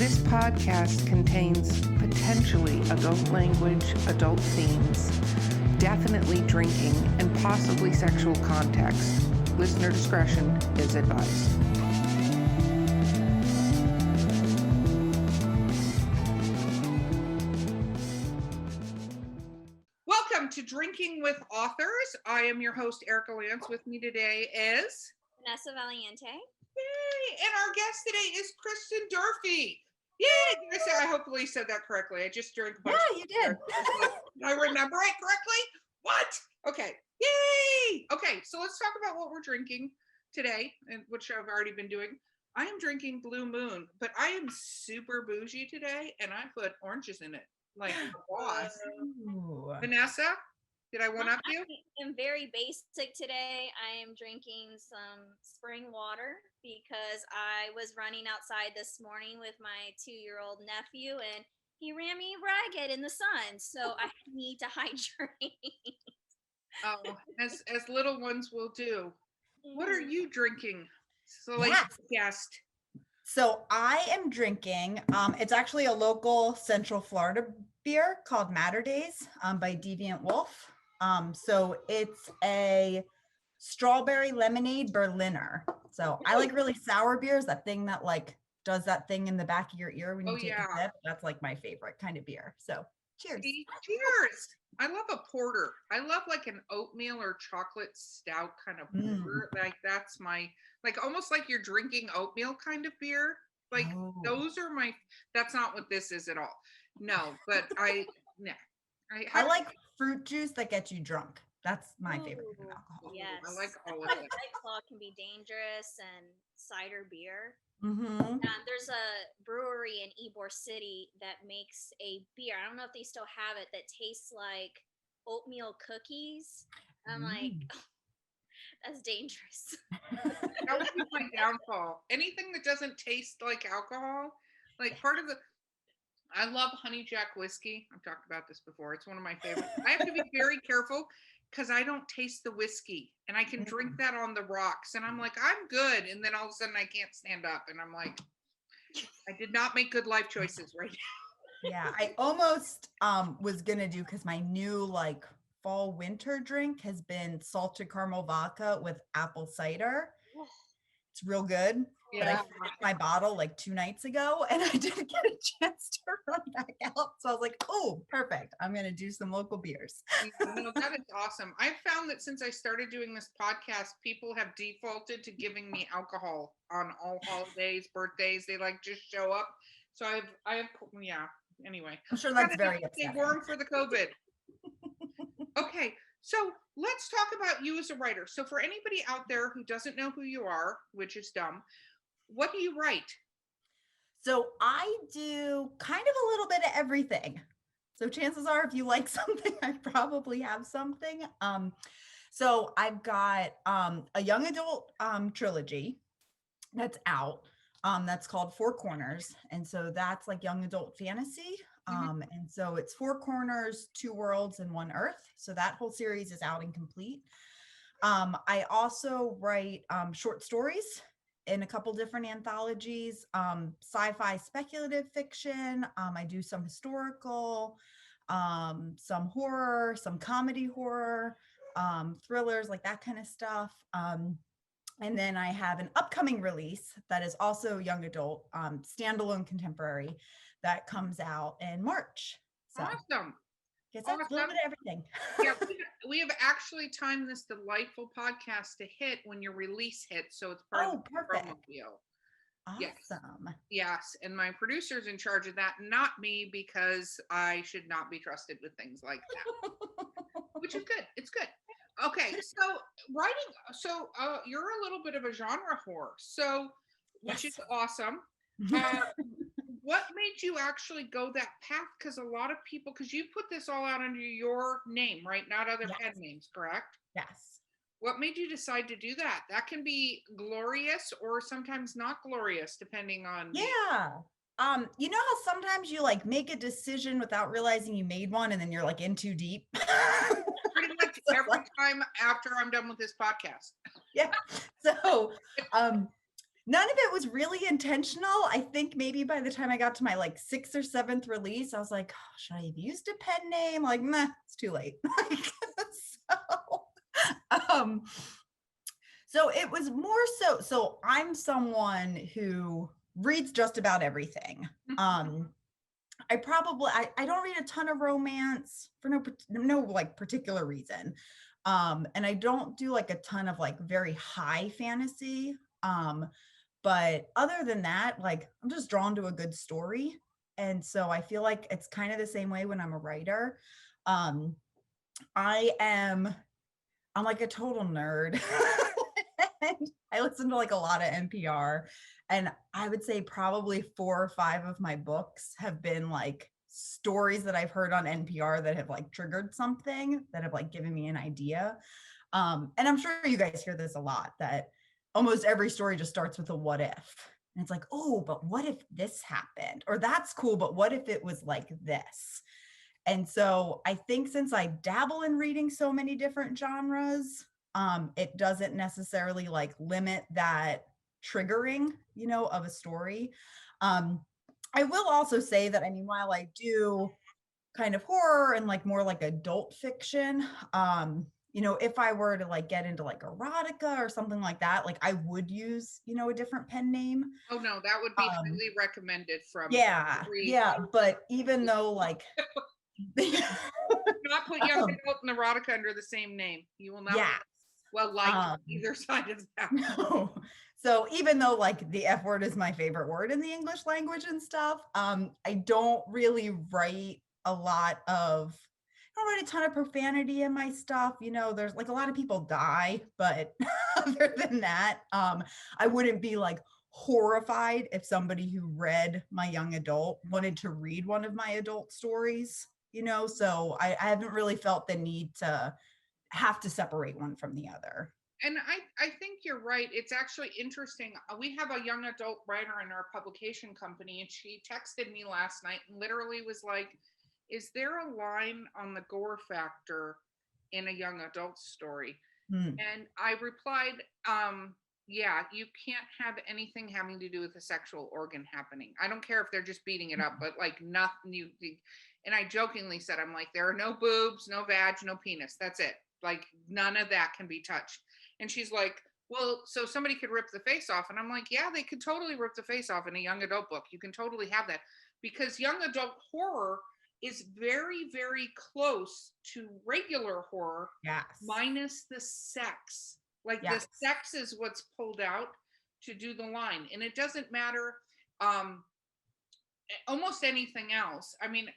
This podcast contains potentially adult language, adult themes, definitely drinking, and possibly sexual context. Listener discretion is advised. Welcome to Drinking with Authors. I am your host, Erica Lance. With me today is Vanessa Valiente. Yay! And our guest today is Kristin Durfee. Yay! I hopefully said that correctly. I just drank a bunch. Yeah, you did. Did I remember it correctly? What? Okay. Yay! Okay, so let's talk about what we're drinking today, and which I've already been doing. I am drinking Blue Moon, but I am super bougie today, and I put oranges in it, like a boss. Vanessa, did I one up you? I am very basic today. I am drinking some spring water because I was running outside this morning with my 2-year-old nephew, and he ran me ragged in the sun, so I need to hydrate. Oh, as little ones will do. What are you drinking? So, guest. So I am drinking, it's actually a local Central Florida beer called Matter Days by Deviant Wolf. So it's a strawberry lemonade Berliner. So I like really sour beers, that thing that like does that thing in the back of your ear when you take a sip. That's like my favorite kind of beer. So cheers. Cheers. I love a porter. I love like an oatmeal or chocolate stout kind of porter. Like that's my, like almost like you're drinking oatmeal kind of beer. Like those are my, that's not what this is at all. No, but I like fruit juice that gets you drunk. That's my favorite kind of alcohol. Yes. I like all of it. White Claw can be dangerous, and cider beer. Mm-hmm. There's a brewery in Ybor City that makes a beer. I don't know if they still have it, that tastes like oatmeal cookies. I'm like, oh, that's dangerous. That would be my downfall. Anything that doesn't taste like alcohol, like part of the, I love Honey Jack whiskey. I've talked about this before. It's one of my favorites. I have to be very careful because I don't taste the whiskey, and I can drink that on the rocks, and I'm like, I'm good. And then all of a sudden I can't stand up, and I'm like, I did not make good life choices right now. Yeah, I almost was gonna do, because my new like fall winter drink has been salted caramel vodka with apple cider. It's real good. Yeah. But I finished my bottle like 2 nights ago, and I didn't get a chance to run back out. So I was like, oh, perfect. I'm going to do some local beers. No, that is awesome. I've found that since I started doing this podcast, people have defaulted to giving me alcohol on all holidays, birthdays. They like just show up. So I have, anyway. I'm sure that's very upsetting. Stay warm for the COVID. Okay. So let's talk about you as a writer. So for anybody out there who doesn't know who you are, which is dumb, what do you write? So I do kind of a little bit of everything. So chances are, if you like something, I probably have something. So I've got a young adult trilogy that's out. That's called Four Corners. And so that's like young adult fantasy. And so it's 4 corners, 2 worlds, and 1 earth. So that whole series is out and complete. I also write short stories in a couple different anthologies, sci-fi speculative fiction. I do some historical, some horror, some comedy horror, thrillers, like that kind of stuff. And then I have an upcoming release that is also young adult, standalone contemporary, that comes out in March. So, awesome. Guess that's a little bit of everything. Yeah, we have actually timed this delightful podcast to hit when your release hits, so it's part of the promo deal. Awesome. Yes, and my producer's in charge of that, not me, because I should not be trusted with things like that. Which is good. It's good. Okay, so you're a little bit of a genre whore, so which is awesome. What made you actually go that path? Because a lot of people, because you put this all out under your name, right? Not other pen names, correct? Yes. What made you decide to do that? That can be glorious or sometimes not glorious, depending on. Yeah. You know how sometimes you like make a decision without realizing you made one, and then you're like in too deep? Pretty much every time after I'm done with this podcast. Yeah. So none of it was really intentional. I think maybe by the time I got to my like 6th or 7th release, I was like, oh, should I have used a pen name? Like, nah, it's too late. um, so it was more so I'm someone who reads just about everything. I don't read a ton of romance for no like particular reason. And I don't do like a ton of like very high fantasy. But other than that, like I'm just drawn to a good story. And so I feel like it's kind of the same way when I'm a writer. Um, I'm like a total nerd. And I listen to like a lot of NPR. And I would say probably 4 or 5 of my books have been like stories that I've heard on NPR that have like triggered something, that have like given me an idea. And I'm sure you guys hear this a lot, that almost every story just starts with a what if. And it's like, oh, but what if this happened? Or that's cool, but what if it was like this? And so I think since I dabble in reading so many different genres, it doesn't necessarily like limit that triggering, of a story. I will also say that, I mean, while I do kind of horror and like more like adult fiction, if I were to like get into like erotica or something like that, like I would use, a different pen name. Oh no, that would be highly recommended from yeah. But even though like not put young adult and erotica under the same name. You will not like either side of that. No. So even though like the F word is my favorite word in the English language and stuff, I don't really write I don't write a ton of profanity in my stuff. There's like a lot of people die, but other than that, I wouldn't be like horrified if somebody who read my young adult wanted to read one of my adult stories, so I haven't really felt the need to have to separate one from the other. And I think you're right. It's actually interesting. We have a young adult writer in our publication company, and she texted me last night and literally was like, is there a line on the gore factor in a young adult story? And I replied, yeah, you can't have anything having to do with a sexual organ happening. I don't care if they're just beating it up, but like nothing. And I jokingly said, I'm like, there are no boobs, no vag, no penis. That's it. Like none of that can be touched. And she's like, well, so somebody could rip the face off. And I'm like, yeah, they could totally rip the face off in a young adult book. You can totally have that, because young adult horror is very, very close to regular horror, minus the sex. Like the sex is what's pulled out to do the line. And it doesn't matter almost anything else. I mean,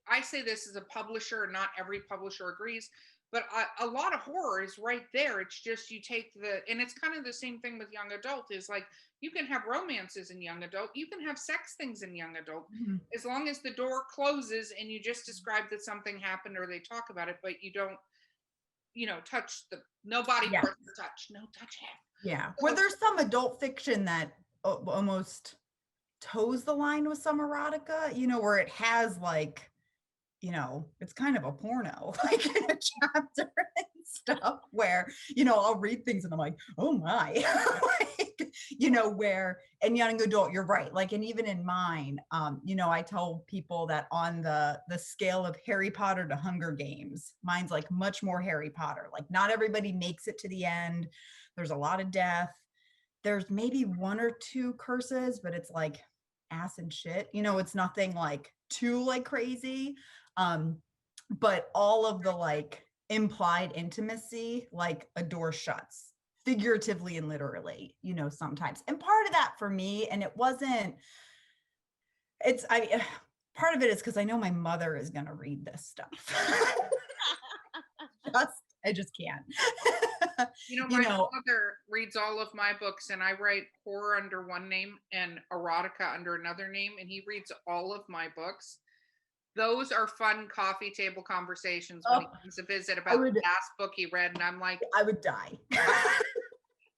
I say this as a publisher, not every publisher agrees, but a lot of horror is right there. It's just you take and it's kind of the same thing with young adult, is like you can have romances in young adult, you can have sex things in young adult, as long as the door closes and you just describe that something happened or they talk about it, but you don't, touch no body parts to touch, no touching. Yeah. Where there's some adult fiction that almost toes the line with some erotica, where it has like, it's kind of a porno, like in a chapter and stuff, where, I'll read things and I'm like, oh my, like, where in young adult, you're right. Like, and even in mine, I tell people that on the scale of Harry Potter to Hunger Games, mine's like much more Harry Potter. Like not everybody makes it to the end. There's a lot of death. There's maybe 1 or 2 curses, but it's like ass and shit. It's nothing like too like crazy. But all of the like implied intimacy, like a door shuts figuratively and literally, sometimes. And part of that for me, and part of it is because I know my mother is going to read this stuff. I just can't. My mother reads all of my books, and I write horror under one name and erotica under another name, and he reads all of my books. Those are fun coffee table conversations when he comes to visit about the last book he read, and I'm like, I would die.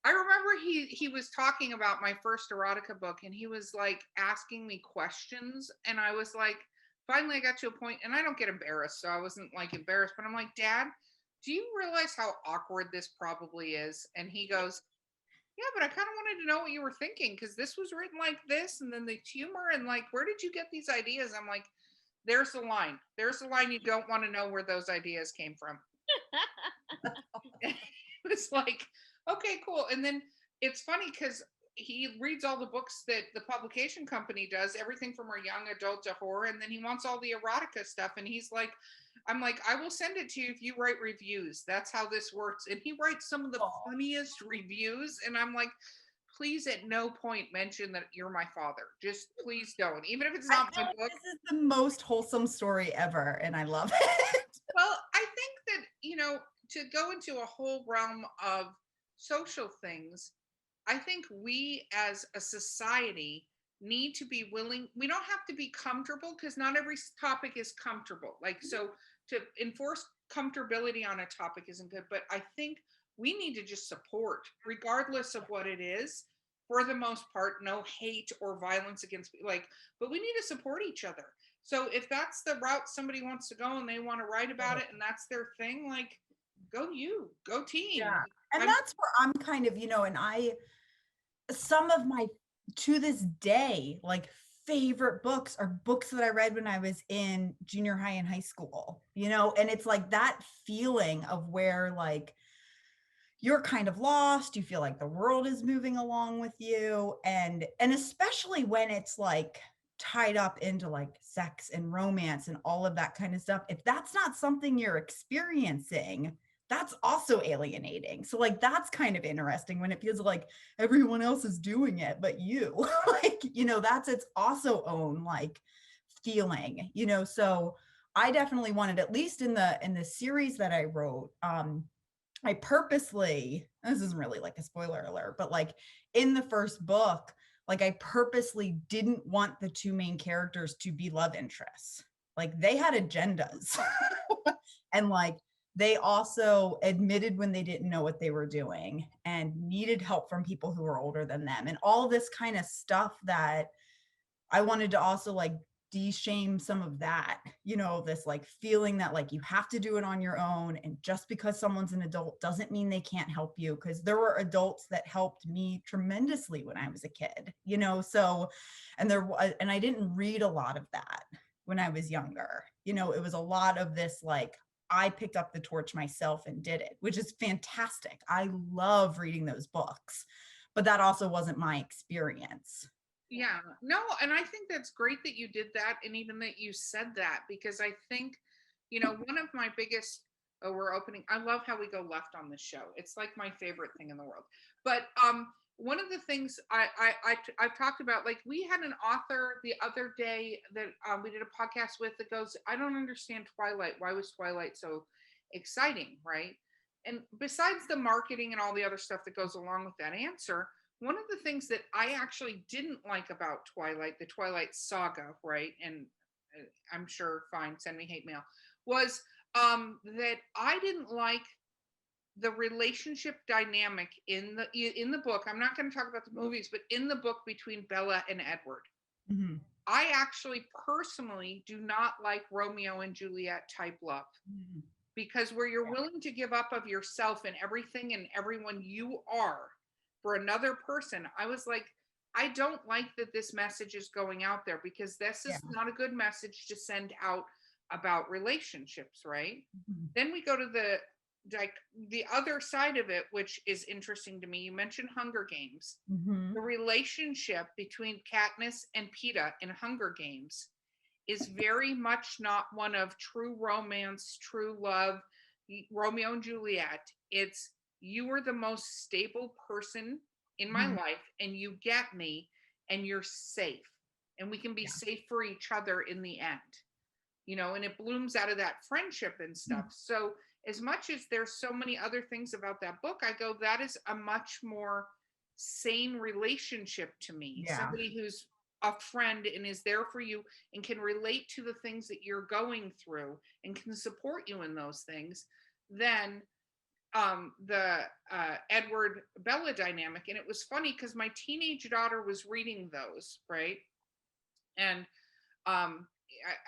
I remember he was talking about my first erotica book, and he was like asking me questions, and I was like, finally I got to a point, and I don't get embarrassed, so I wasn't like embarrassed, but I'm like, Dad, do you realize how awkward this probably is? And he goes, Yeah, but I kind of wanted to know what you were thinking because this was written like this, and then the humor, and like, where did you get these ideas? I'm like, there's the line. There's the line. You don't want to know where those ideas came from. It was like, okay, cool. And then it's funny because he reads all the books that the publication company does, everything from our young adult to horror, and then he wants all the erotica stuff. And he's like, I'm like, I will send it to you if you write reviews. That's how this works. And he writes some of the funniest reviews. And I'm like, please at no point mention that you're my father. Just please don't. Even if it's not my book. This is the most wholesome story ever, and I love it. Well, I think that, to go into a whole realm of social things, I think we as a society need to be willing, we don't have to be comfortable because not every topic is comfortable. Like, so to enforce comfortability on a topic isn't good, but I think we need to just support, regardless of what it is, for the most part, no hate or violence against, like, but we need to support each other. So if that's the route somebody wants to go and they want to write about it and that's their thing, like, go team. Yeah. And that's where I'm kind of, and some of my, to this day, like favorite books are books that I read when I was in junior high and high school, and it's like that feeling of where like you're kind of lost, you feel like the world is moving along with you, and especially when it's like tied up into like sex and romance and all of that kind of stuff. If that's not something you're experiencing, that's also alienating. So like that's kind of interesting when it feels like everyone else is doing it but you. Like, that's its also own like feeling, so I definitely wanted, at least in the series that I wrote, I purposely, this isn't really like a spoiler alert, but like in the first book, like I purposely didn't want the two main characters to be love interests. Like they had agendas. And like they also admitted when they didn't know what they were doing and needed help from people who were older than them, and all this kind of stuff that I wanted to also like de-shame some of that, this like feeling that like you have to do it on your own. And just because someone's an adult doesn't mean they can't help you, because there were adults that helped me tremendously when I was a kid, so, and I didn't read a lot of that when I was younger. It was a lot of this like, I picked up the torch myself and did it, which is fantastic. I love reading those books, but that also wasn't my experience. Yeah, no, and I think that's great that you did that, and even that you said that, because I think, one of my biggest, we're opening, I love how we go left on this show. It's like my favorite thing in the world. But one of the things I've talked about, like we had an author the other day that we did a podcast with that goes, I don't understand Twilight. Why was Twilight so exciting, right? And besides the marketing and all the other stuff that goes along with that answer, one of the things that I actually didn't like about Twilight, the Twilight saga, right? And I'm sure, fine, send me hate mail, was that I didn't like the relationship dynamic in the book. I'm not going to talk about the movies, but in the book between Bella and Edward. Mm-hmm. I actually personally do not like Romeo and Juliet type love. Mm-hmm. Because where you're willing to give up of yourself and everything and everyone you are for another person, I was like, I don't like that this message is going out there, because this is not a good message to send out about relationships, right? Mm-hmm. Then we go to the other side of it, which is interesting to me. You mentioned Hunger Games. Mm-hmm. The relationship between Katniss and Peta in Hunger Games is very much not one of true romance, true love, Romeo and Juliet. It's, you are the most stable person in my life and you get me and you're safe and we can be safe for each other in the end, and it blooms out of that friendship and stuff. So as much as there's so many other things about that book, I go, that is a much more sane relationship to me. Somebody who's a friend and is there for you and can relate to the things that you're going through and can support you in those things, than the Edward Bella dynamic. And it was funny because my teenage daughter was reading those, right? And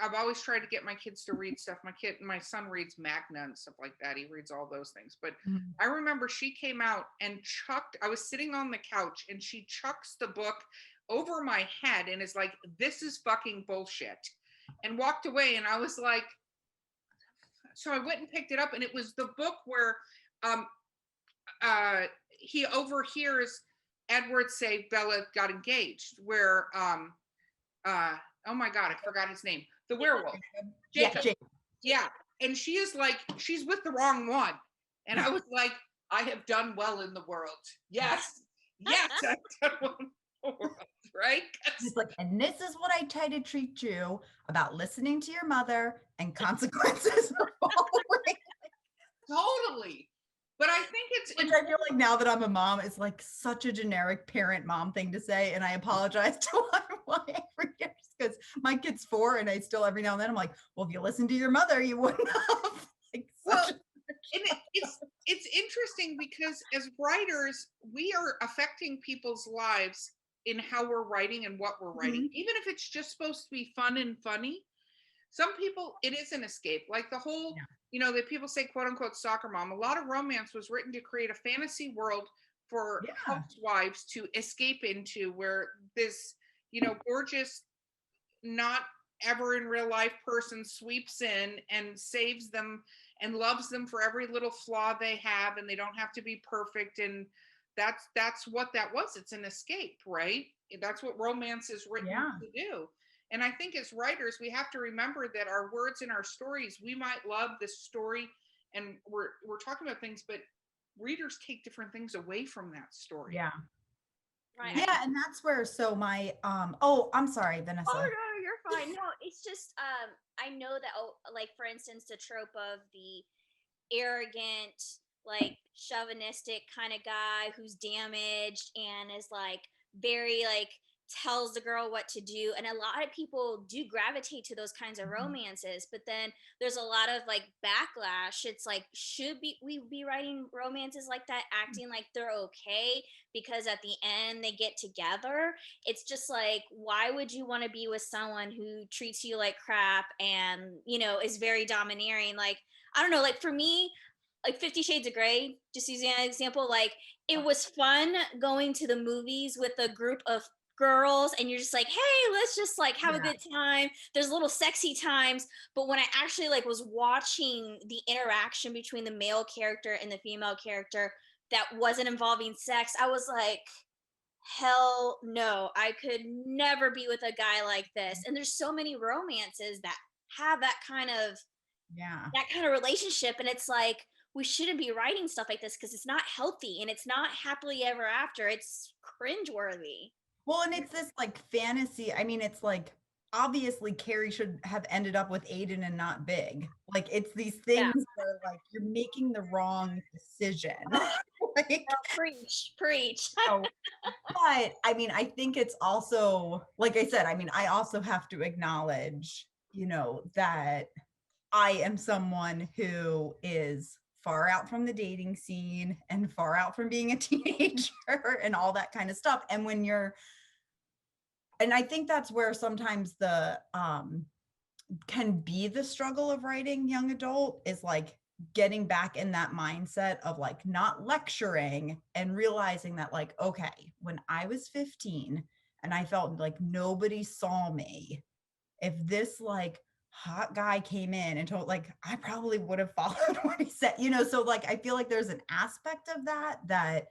I've always tried to get my kids to read stuff. My son reads Magna and stuff like that. He reads all those things. But I remember she came out and I was sitting on the couch and she chucks the book over my head and is like, "This is fucking bullshit," and walked away. And I was like, so I went and picked it up, and it was the book where he overhears Edward say Bella got engaged, where oh my God, I forgot his name. The werewolf. Jacob. Yeah. And she is like, she's with the wrong one. And I was like, I have done well in the world. Yes. Yes, I've done well in the world. Right? She's like, and this is what I try to treat you about listening to your mother and consequences of following. Totally. But I think Which I feel like now that I'm a mom, it's like such a generic parent mom thing to say. And I apologize to my wife for years because my kid's 4 and I still every now and then I'm like, well, if you listen to your mother, you wouldn't have. Like, it's interesting because as writers, we are affecting people's lives in how we're writing and what we're writing. Even if it's just supposed to be fun and funny, some people, it is an escape. Like the whole, that people say, quote unquote, soccer mom. A lot of romance was written to create a fantasy world for housewives to escape into, where this, gorgeous, not ever in real life person sweeps in and saves them and loves them for every little flaw they have, and they don't have to be perfect. And that's what that was. It's an escape, right? That's what romance is written to do. And I think as writers, we have to remember that our words and our stories, we might love this story and we're talking about things, but readers take different things away from that story. Yeah. Right. Yeah. And that's where, so my, oh, I'm sorry, Vanessa. Oh, no, you're fine. No, it's just, I know that, like, for instance, the trope of the arrogant, like, chauvinistic kind of guy who's damaged and is, like, very, like, tells the girl what to do, and a lot of people do gravitate to those kinds of romances, but then there's a lot of like backlash. It's like, should we be writing romances like that, acting like they're okay because at the end they get together? It's just like, why would you want to be with someone who treats you like crap and is very domineering? Like, I don't know, like for me, like 50 Shades of Grey, just using an example, like it was fun going to the movies with a group of girls and you're just like, hey, let's just like have a good time. There's little sexy times. But when I actually like was watching the interaction between the male character and the female character that wasn't involving sex, I was like, hell no, I could never be with a guy like this. And there's so many romances that have that kind of relationship, and it's like, we shouldn't be writing stuff like this because it's not healthy and it's not happily ever after. It's cringeworthy. Well, and it's this like fantasy. I mean, it's like, obviously Carrie should have ended up with Aiden and not Big. Like, it's these things where like you're making the wrong decision. Like, preach. But I mean, I think it's also, like I said, I mean, I also have to acknowledge, that I am someone who is far out from the dating scene and far out from being a teenager and all that kind of stuff. And and I think that's where sometimes the can be the struggle of writing young adult, is like getting back in that mindset of like not lecturing and realizing that like, okay, when I was 15 and I felt like nobody saw me, if this like hot guy came in and told, like, I probably would have followed what he said, so like I feel like there's an aspect of that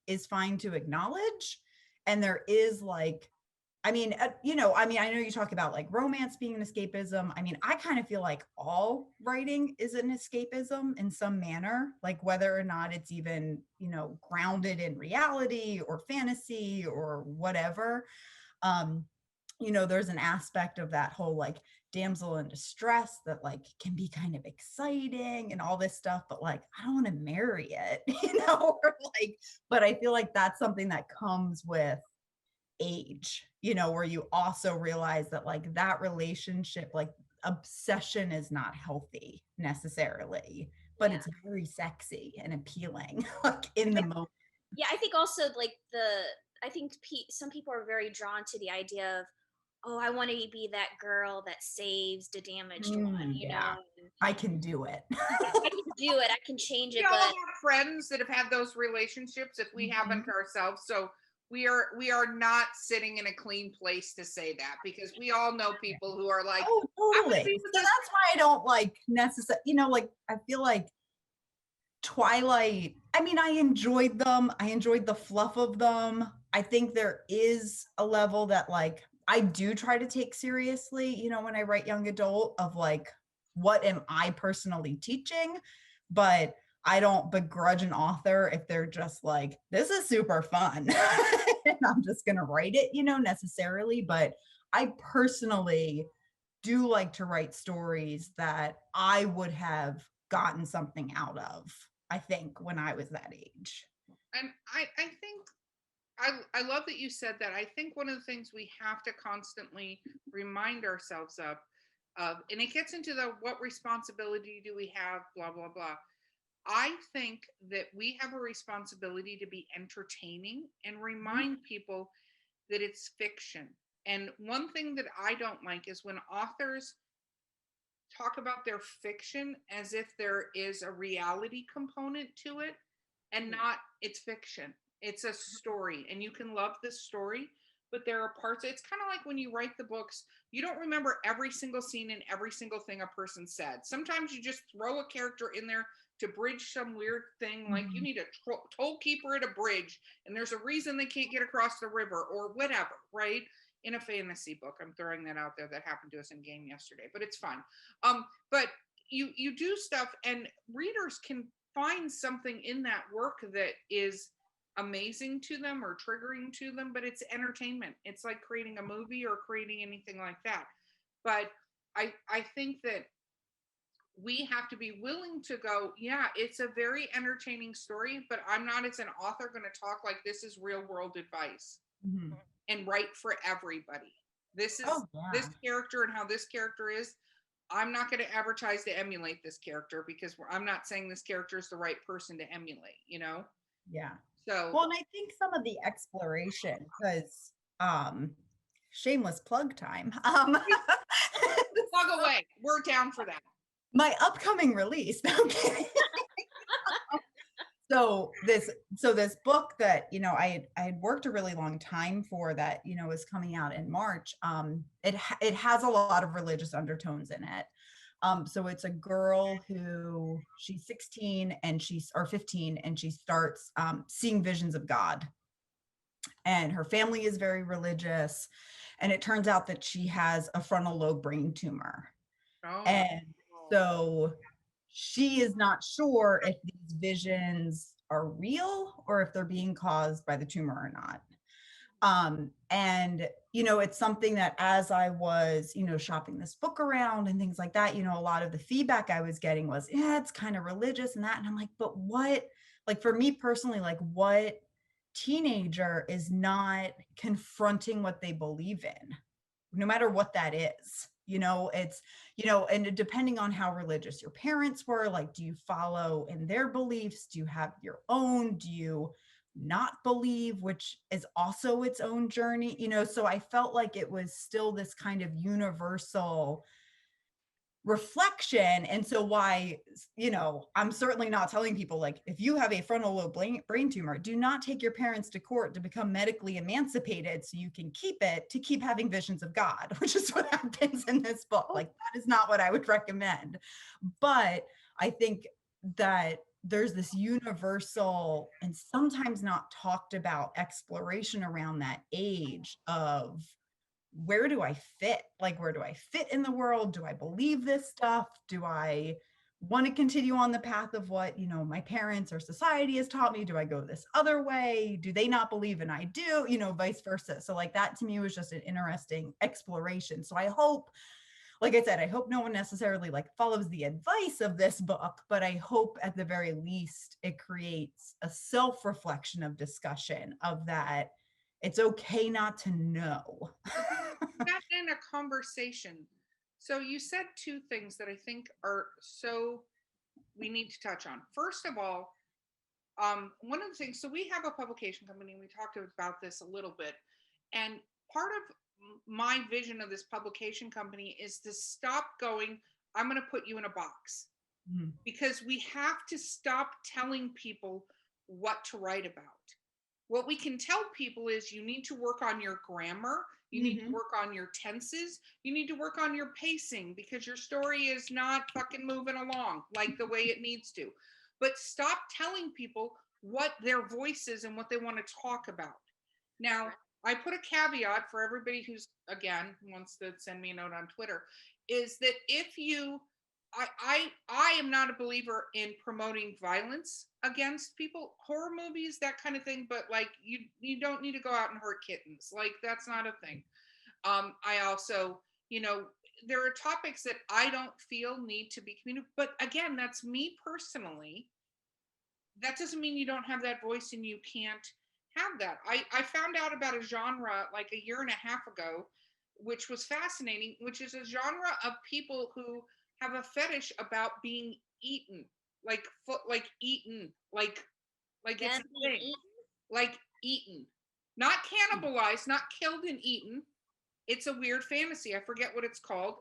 is fine to acknowledge. And there is like, I mean, I know you talk about like romance being an escapism. I mean, I kind of feel like all writing is an escapism in some manner, like whether or not it's even, grounded in reality or fantasy or whatever. There's an aspect of that whole like damsel in distress that like can be kind of exciting and all this stuff, but like I don't want to marry it, or like, but I feel like that's something that comes with age, where you also realize that like that relationship, like obsession is not healthy necessarily, but it's very sexy and appealing like in the moment. Yeah, I think also like I think some people are very drawn to the idea of oh, I want to be that girl that saves the damaged one, you Yeah, know. And I can do it. I can do it. I can change We it, all but have friends that have had those relationships if we haven't ourselves. So we are not sitting in a clean place to say that, because we all know people who are like, Oh, I would totally. be So with this. that's why I don't like necessarily, like I feel like Twilight, I mean, I enjoyed them. I enjoyed the fluff of them. I think there is a level that like I do try to take seriously, when I write young adult, of like, what am I personally teaching? But I don't begrudge an author if they're just like, this is super fun. And I'm just going to write it, necessarily. But I personally do like to write stories that I would have gotten something out of, I think, when I was that age. And I think I love that you said that. I think one of the things we have to constantly remind ourselves of, and it gets into the what responsibility do we have, blah, blah, blah. I think that we have a responsibility to be entertaining and remind people that it's fiction. And one thing that I don't like is when authors talk about their fiction as if there is a reality component to it, and not, it's fiction. It's a story, and you can love this story, but there are parts. It's kind of like when you write the books, you don't remember every single scene and every single thing a person said. Sometimes you just throw a character in there to bridge some weird thing, like you need a toll keeper at a bridge, and there's a reason they can't get across the river or whatever, right? In a fantasy book, I'm throwing that out there. That happened to us in game yesterday, but it's fine. But you do stuff, and readers can find something in that work that is amazing to them or triggering to them, but it's entertainment. It's like creating a movie or creating anything like that. But I think that we have to be willing to go, yeah, it's a very entertaining story, but I'm not, as an author, going to talk like this is real world advice and write for everybody. This is this character and how this character is. I'm not going to advertise to emulate this character, because I'm not saying this character is the right person to emulate, Yeah. So, Well, and I think some of the exploration, because shameless plug time. plug away. We're down for that. My upcoming release. Okay. So this book that I had worked a really long time for, that is coming out in March. It has a lot of religious undertones in it. So it's a girl who, she's 16 and or 15, and she starts seeing visions of God. And her family is very religious, and it turns out that she has a frontal lobe brain tumor. Oh. And so she is not sure if these visions are real or if they're being caused by the tumor or not. And it's something that, as I was shopping this book around and things like that, a lot of the feedback I was getting was, yeah, it's kind of religious and that. And I'm like, but what, like, for me personally, like, what teenager is not confronting what they believe in, no matter what that is? It's and depending on how religious your parents were, like, do you follow in their beliefs? Do you have your own? Do you not believe, which is also its own journey? So I felt like it was still this kind of universal reflection. And so why, I'm certainly not telling people, like, if you have a frontal lobe brain tumor, do not take your parents to court to become medically emancipated so you can keep it, to keep having visions of God, which is what happens in this book. Like, that is not what I would recommend. But I think that there's this universal and sometimes not talked about exploration around that age of, where do I fit? Like, where do I fit in the world? Do I believe this stuff? Do I want to continue on the path of what, my parents or society has taught me? Do I go this other way? Do they not believe and I do, vice versa? So like, that to me was just an interesting exploration. So I hope, like I said, I hope no one necessarily like follows the advice of this book, but I hope at the very least it creates a self-reflection of discussion of that. It's okay not to know. That in a conversation. So you said two things that I think are so we need to touch on. First of all, one of the things, so we have a publication company, we talked about this a little bit, and part of my vision of this publication company is to stop going, I'm going to put you in a box. Because we have to stop telling people what to write about. What we can tell people is you need to work on your grammar, you need to work on your tenses, you need to work on your pacing, because your story is not fucking moving along like the way it needs to. But stop telling people what their voice is and what they want to talk about. Now, I put a caveat for everybody who's, again, wants to send me a note on Twitter, is that if you, I am not a believer in promoting violence against people, horror movies, that kind of thing, but like you don't need to go out and hurt kittens. Like, that's not a thing. I also, there are topics that I don't feel need to be communicated, but again, that's me personally. That doesn't mean you don't have that voice and you can't have that. I found out about a genre like a year and a half ago, which was fascinating, which is a genre of people who have a fetish about being eaten, like eaten, like it's a thing, like eaten, not cannibalized, not killed and eaten. It's a weird fantasy. I forget what it's called.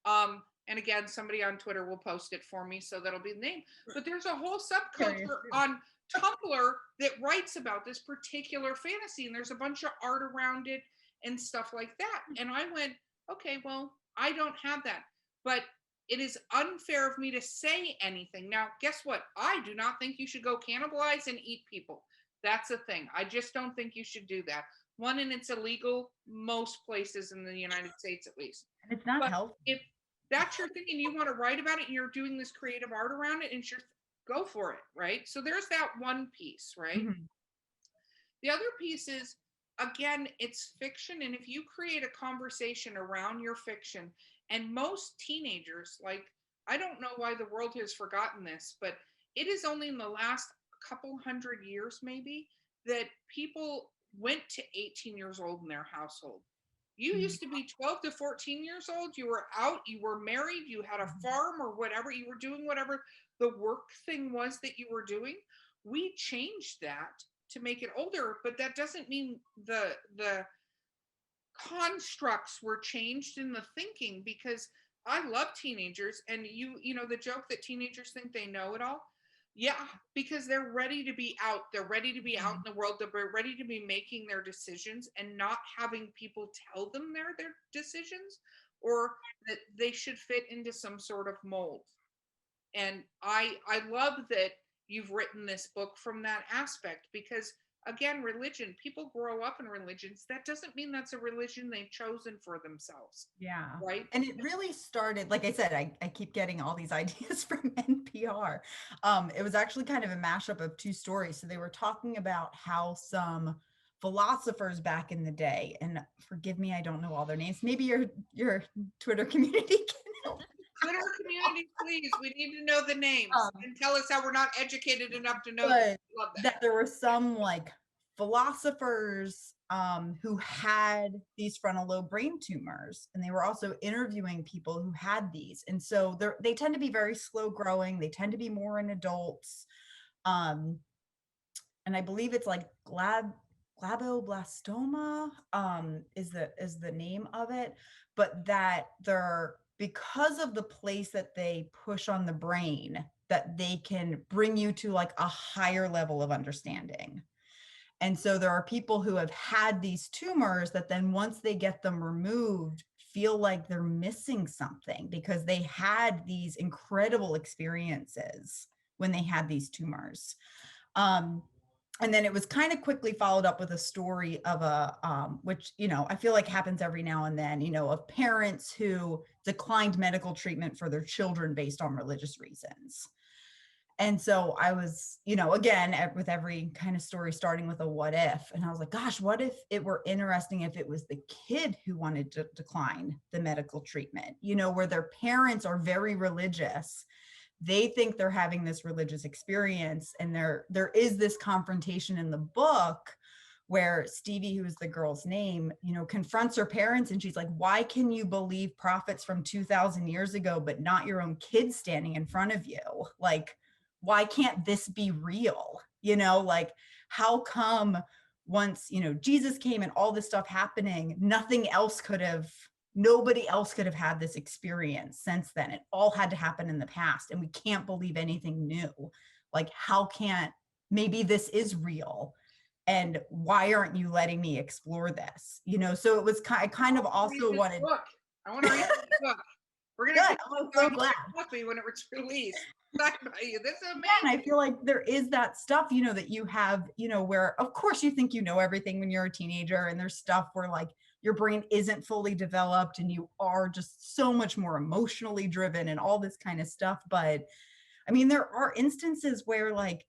And again, somebody on Twitter will post it for me, so that'll be the name. But there's a whole subculture on Tumblr that writes about this particular fantasy, and there's a bunch of art around it and stuff like that. And I went, okay, well, I don't have that, but it is unfair of me to say anything. Now, guess what? I do not think you should go cannibalize and eat people. That's a thing. I just don't think you should do that. One, and it's illegal most places in the United States, at least. And it's not healthy. If that's your thing and you want to write about it and you're doing this creative art around it, and go for it, right? So there's that one piece, right? The other piece is, again, it's fiction. And if you create a conversation around your fiction, and most teenagers, like, I don't know why the world has forgotten this, but it is only in the last couple hundred years, maybe, that people went to 18 years old in their household. You used to be 12 to 14 years old. You were out, you were married, you had a farm or whatever, you were doing whatever the work thing was that you were doing. We changed that to make it older, but that doesn't mean the constructs were changed in the thinking, because I love teenagers, and the joke that teenagers think they know it all. Yeah, because they're ready to be out. They're ready to be out in the world. They're ready to be making their decisions and not having people tell them their decisions, or that they should fit into some sort of mold. And I love that you've written this book from that aspect, because again, religion, people grow up in religions. That doesn't mean that's a religion they've chosen for themselves. Yeah. Right. And it really started, like I said, I keep getting all these ideas from NPR. It was actually kind of a mashup of two stories. So they were talking about how some philosophers back in the day, and forgive me, I don't know all their names. Maybe your Twitter community can help. Twitter community, please. We need to know the names and tell us how we're not educated enough to know that there were some like philosophers who had these frontal lobe brain tumors, and they were also interviewing people who had these. And so they tend to be very slow growing. They tend to be more in adults. And I believe it's like glioblastoma is the name of it, but that they're, because of the place that they push on the brain, that they can bring you to like a higher level of understanding. And so there are people who have had these tumors that then once they get them removed, feel like they're missing something because they had these incredible experiences when they had these tumors. And then it was kind of quickly followed up with a story of which, I feel like happens every now and then, of parents who declined medical treatment for their children based on religious reasons. And so I was, again, with every kind of story starting with a what if, and I was like, gosh, what if it were interesting if it was the kid who wanted to decline the medical treatment, where their parents are very religious. They think they're having this religious experience, and there is this confrontation in the book where Stevie, who is the girl's name, confronts her parents, and she's like, why can you believe prophets from 2,000 years ago, but not your own kids standing in front of you? Like, why can't this be real? Like, how come once, Jesus came and all this stuff happening, nobody else could have had this experience since then. It all had to happen in the past, and we can't believe anything new. Like, how can't, maybe this is real, and why aren't you letting me explore this? So it was I kind of also wanted. I want to read this book. We're gonna take I'm so glad. Copy when it's released. This is amazing. And I feel like there is that stuff, that you have, where of course you think everything when you're a teenager, and there's stuff where like your brain isn't fully developed and you are just so much more emotionally driven and all this kind of stuff. But I mean, there are instances where like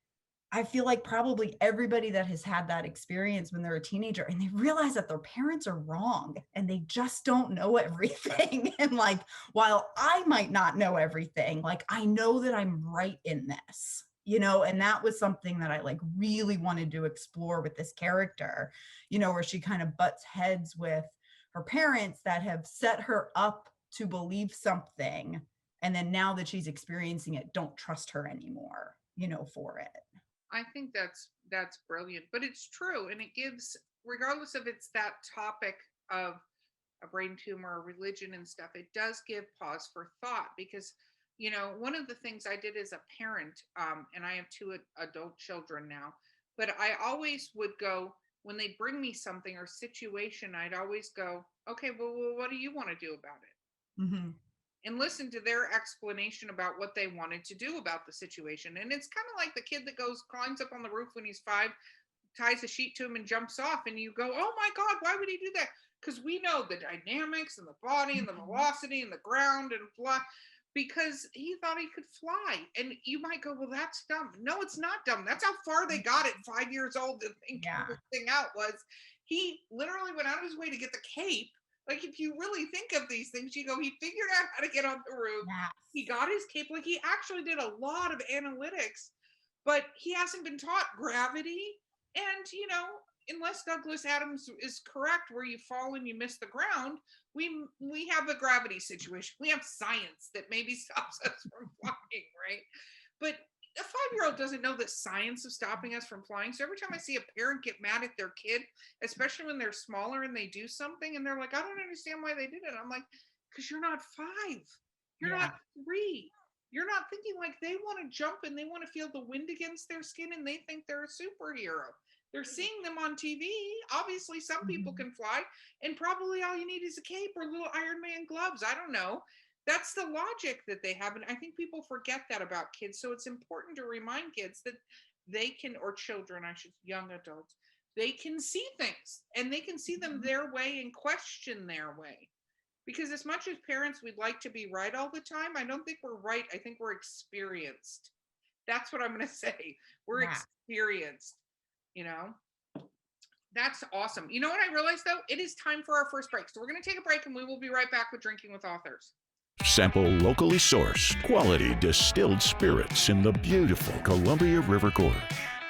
I feel like probably everybody that has had that experience when they're a teenager and they realize that their parents are wrong and they just don't know everything. And like, while I might not know everything, like I know that I'm right in this, and that was something that I like really wanted to explore with this character, where she kind of butts heads with her parents that have set her up to believe something. And then now that she's experiencing it, don't trust her anymore, for it. I think that's brilliant, but it's true. And it gives, regardless if it's that topic of a brain tumor, religion and stuff, it does give pause for thought, because, one of the things I did as a parent, and I have 2 adult children now, but I always would go, when they bring me something or situation, I'd always go, okay, well, what do you want to do about it? Mm-hmm. And listen to their explanation about what they wanted to do about the situation. And it's kind of like the kid that climbs up on the roof when he's 5, ties a sheet to him and jumps off. And you go, oh my God, why would he do that? Because we know the dynamics and the body and the velocity and the ground and fly, because he thought he could fly. And you might go, well, that's dumb. No, it's not dumb. That's how far they got at 5 years old to think this thing out. Was he literally went out of his way to get the cape. Like, if you really think of these things, you go, he figured out how to get on the roof. Yes. He got his cape. Like, he actually did a lot of analytics, but he hasn't been taught gravity. And, unless Douglas Adams is correct, where you fall and you miss the ground, we have a gravity situation. We have science that maybe stops us from flying, right? But a 5-year-old doesn't know the science of stopping us from flying. So every time I see a parent get mad at their kid, especially when they're smaller and they do something and they're like, I don't understand why they did it. I'm like, because you're not 5. You're not 3. You're not thinking like they want to jump and they want to feel the wind against their skin and they think they're a superhero. They're seeing them on TV. Obviously, some people can fly, and probably all you need is a cape or little Iron Man gloves. I don't know. That's the logic that they have. And I think people forget that about kids. So it's important to remind kids that they can, or children, young adults, they can see things and they can see them their way and question their way. Because as much as parents, we'd like to be right all the time, I don't think we're right. I think we're experienced. That's what I'm going to say. We're experienced, That's awesome. You know what I realized, though? It is time for our first break. So we're going to take a break and we will be right back with Drinking with Authors. Sample locally sourced, quality distilled spirits in the beautiful Columbia River Gorge.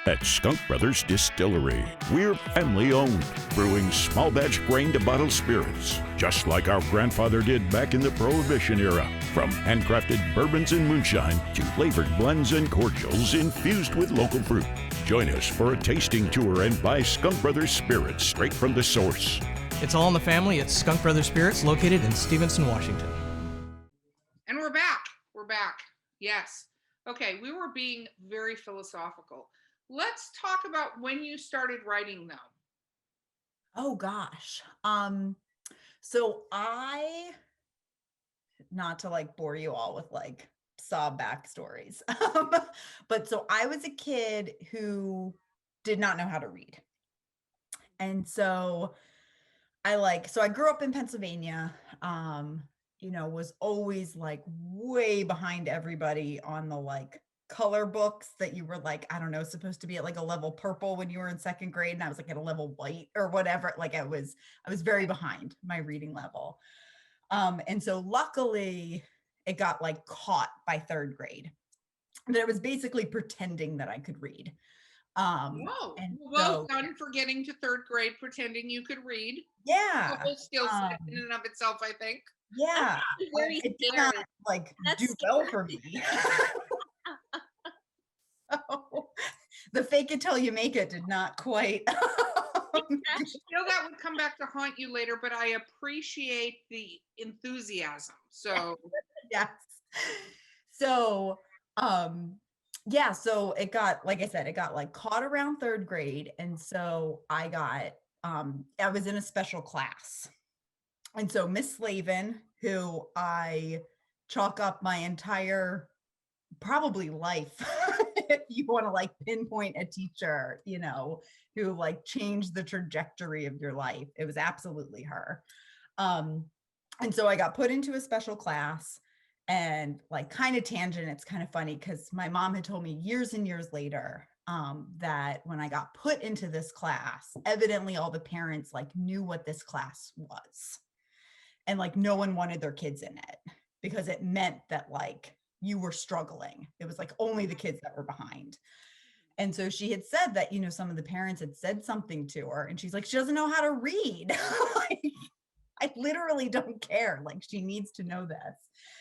At Skunk Brothers Distillery, we're family-owned, brewing small batch grain-to-bottle spirits, just like our grandfather did back in the Prohibition era. From handcrafted bourbons and moonshine to flavored blends and cordials infused with local fruit. Join us for a tasting tour and buy Skunk Brothers Spirits straight from the source. It's all in the family at Skunk Brothers Spirits, located in Stevenson, Washington. And we're back. We're back. Yes. Okay, we were being very philosophical. Let's talk about when you started writing, though. Oh gosh. So not to like bore you all with like sob backstories, but so I was a kid who did not know how to read. And so I grew up in Pennsylvania, was always like way behind everybody on the like color books that you were like, I don't know, supposed to be at like a level purple when you were in 2nd grade, and I was like at a level white or whatever. Like I was very behind my reading level. And so luckily it got like caught by 3rd grade that I was basically pretending that I could read. Whoa. Well done for getting to 3rd grade pretending you could read. Yeah. The whole skill set in and of itself, I think. Yeah. It did not like do well for me. So, the fake it till you make it did not quite know that would come back to haunt you later, but I appreciate the enthusiasm. So Yes. So, yeah, so it got, like I said, it got like caught around third grade. And so I was in a special class. And so Miss Slavin, who I chalk up my entire probably life, if you want to like pinpoint a teacher, who like changed the trajectory of your life, it was absolutely her. And so I got put into a special class, and like kind of tangent, it's kind of funny because my mom had told me years and years later that when I got put into this class, evidently all the parents like knew what this class was. And like no one wanted their kids in it because it meant that like you were struggling. It was like only the kids that were behind. And so she had said that, some of the parents had said something to her, and she's like, she doesn't know how to read. Like, I literally don't care. Like, she needs to know this.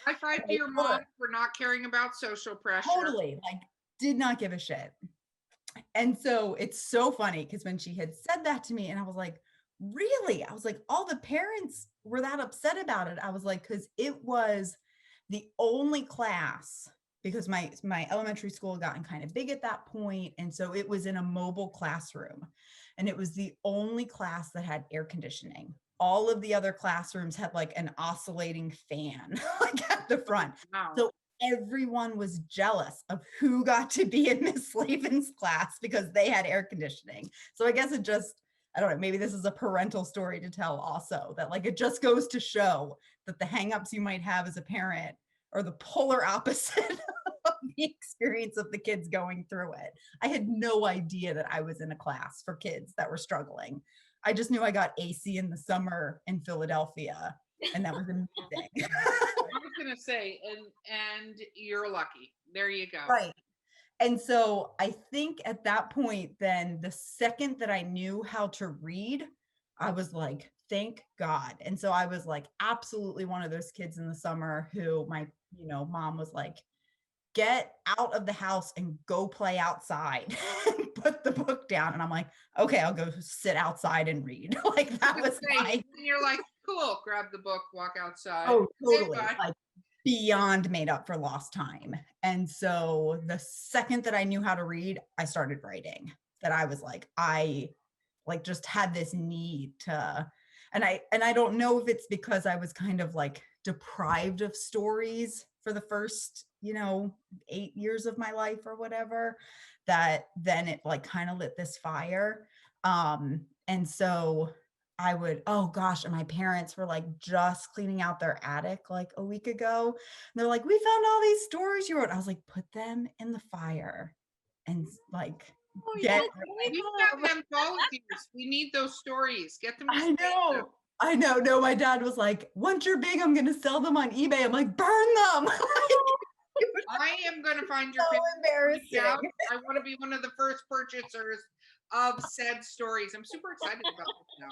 high five to your mom for not caring about social pressure. Totally. Like, did not give a shit. And so it's so funny because when she had said that to me, and I was like, really? I was like, all the parents were that upset about it. I was like, because it was the only class, because my elementary school had gotten kind of big at that point. And so it was in a mobile classroom, and it was the only class that had air conditioning. All of the other classrooms had like an oscillating fan like at the front. Wow. So everyone was jealous of who got to be in Miss Slavin's class because they had air conditioning. So I guess it just, I don't know, maybe this is a parental story to tell also, that like it just goes to show that the hangups you might have as a parent are the polar opposite of the experience of the kids going through it. I had no idea that I was in a class for kids that were struggling. I just knew I got AC in the summer in Philadelphia, and that was amazing. I was gonna say, and you're lucky. There you go. Right. And so I think at that point, then the second that I knew how to read, I was like, thank God. And so I was like, absolutely one of those kids in the summer who my, mom was like, get out of the house and go play outside and put the book down. And I'm like, okay, I'll go sit outside and read. Like that was and you're like, cool, grab the book, walk outside. Oh, totally. Okay, like beyond made up for lost time. And so the second that I knew how to read, I started writing. That I was like, I like just had this need to, and I don't know if it's because I was kind of like deprived of stories for the first 8 years of my life or whatever, that then it like kind of lit this fire. And so I would, oh gosh, and my parents were like just cleaning out their attic like a week ago. And they're like, we found all these stories you wrote. I was like, put them in the fire and like get. we have anthologies. We need those stories. Get them. I know. No, my dad was like, once you're big, I'm going to sell them on eBay. I'm like, burn them. I am going to find your so embarrassing. I want to be one of the first purchasers of said stories. I'm super excited about this now.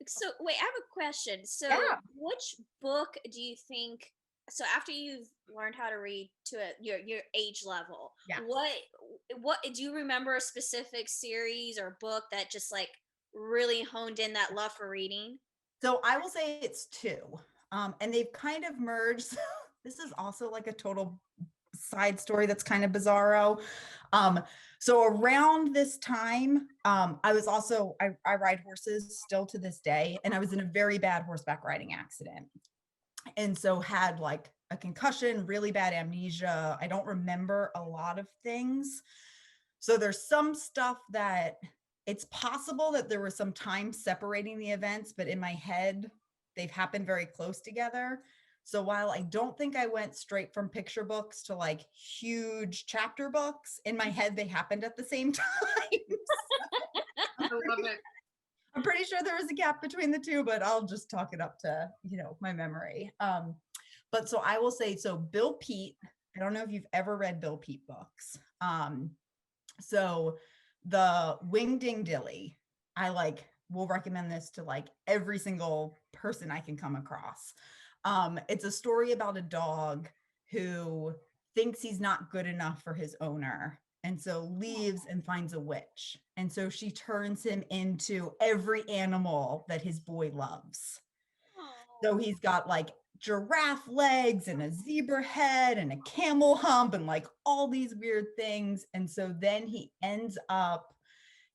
So wait, I have a question. So which book do you think, so after you've learned how to read to your age level, what do you remember a specific series or book that just like really honed in that love for reading? So I will say it's two, and they've kind of merged. This is also like a total side story that's kind of bizarro. So around this time, I was also, I ride horses still to this day, and I was in a very bad horseback riding accident. And so had like a concussion, really bad amnesia. I don't remember a lot of things. So there's some stuff that it's possible that there was some time separating the events, but in my head, they've happened very close together. So while I don't think I went straight from picture books to like huge chapter books, in my head, they happened at the same time. I love it. I'm pretty sure there was a gap between the two, but I'll just talk it up to, my memory. But so I will say, so Bill Peet, I don't know if you've ever read Bill Peet books. So the Wing Ding Dilly, I will recommend this to like every single person I can come across. It's a story about a dog who thinks he's not good enough for his owner. and so leaves and finds a witch. And so she turns him into every animal that his boy loves. So he's got like giraffe legs and a zebra head and a camel hump and like all these weird things. And so then he ends up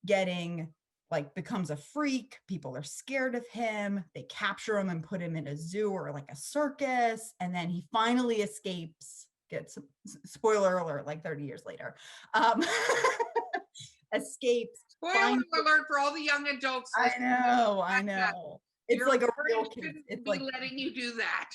getting like becomes a freak. People are scared of him. They capture him and put him in a zoo or like a circus. And then he finally escapes, gets spoiler alert, like 30 years later, escapes. Spoiler alert for all the young adults. I know. It's Your like a real parents kid. shouldn't It's be like letting you do that.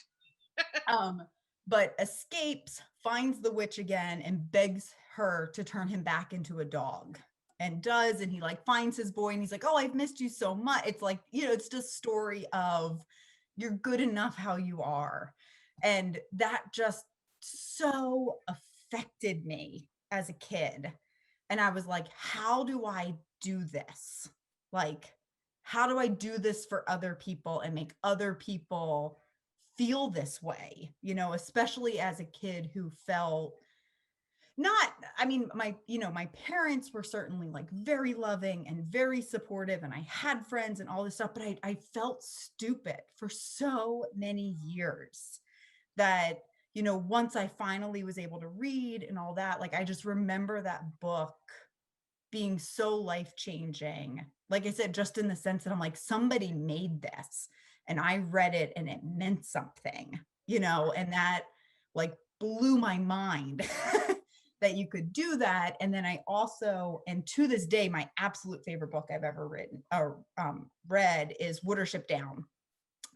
but escapes, finds the witch again, and begs her to turn him back into a dog, and does. And he like finds his boy, and he's like, "Oh, I've missed you so much." It's like, you know, it's just story of you're good enough how you are, and that just so affected me as a kid. And I was like, how do I do this? Like, how do I do this for other people and make other people feel this way, you know, especially as a kid who felt not, I mean, my parents were certainly like very loving and very supportive, and I had friends and all this stuff, but I felt stupid for so many years that, you know, once I finally was able to read and all that, like, I just remember that book being so life-changing. Like I said, just in the sense that I'm like, somebody made this and I read it and it meant something, you know, and that like blew my mind that you could do that. And then I also, and to this day, my absolute favorite book I've ever read is Watership Down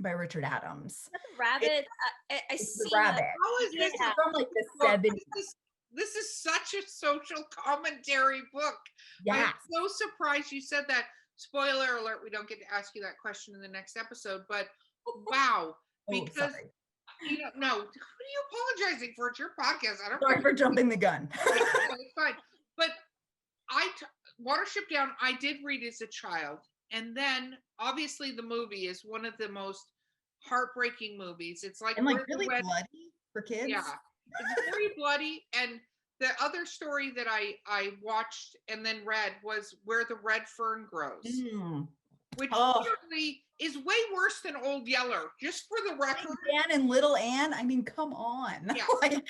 by Richard Adams. Rabbit. I It's see the rabbit. How is this It's from like the 70s. This is such a social commentary book. Yes. I'm so surprised you said that. Spoiler alert, we don't get to ask you that question in the next episode, but wow. Because sorry. you know, no, who are you apologizing for? It's your podcast. I don't Sorry for jumping the gun. It's fine. But Watership Down, I did read as a child. And then obviously the movie is one of the most heartbreaking movies. It's like, And like really bloody for kids. Yeah. It's very bloody. And the other story that I watched and then read was Where the Red Fern Grows, which literally is way worse than Old Yeller, just for the record. Dan and Little Ann, I mean, come on. Yeah. And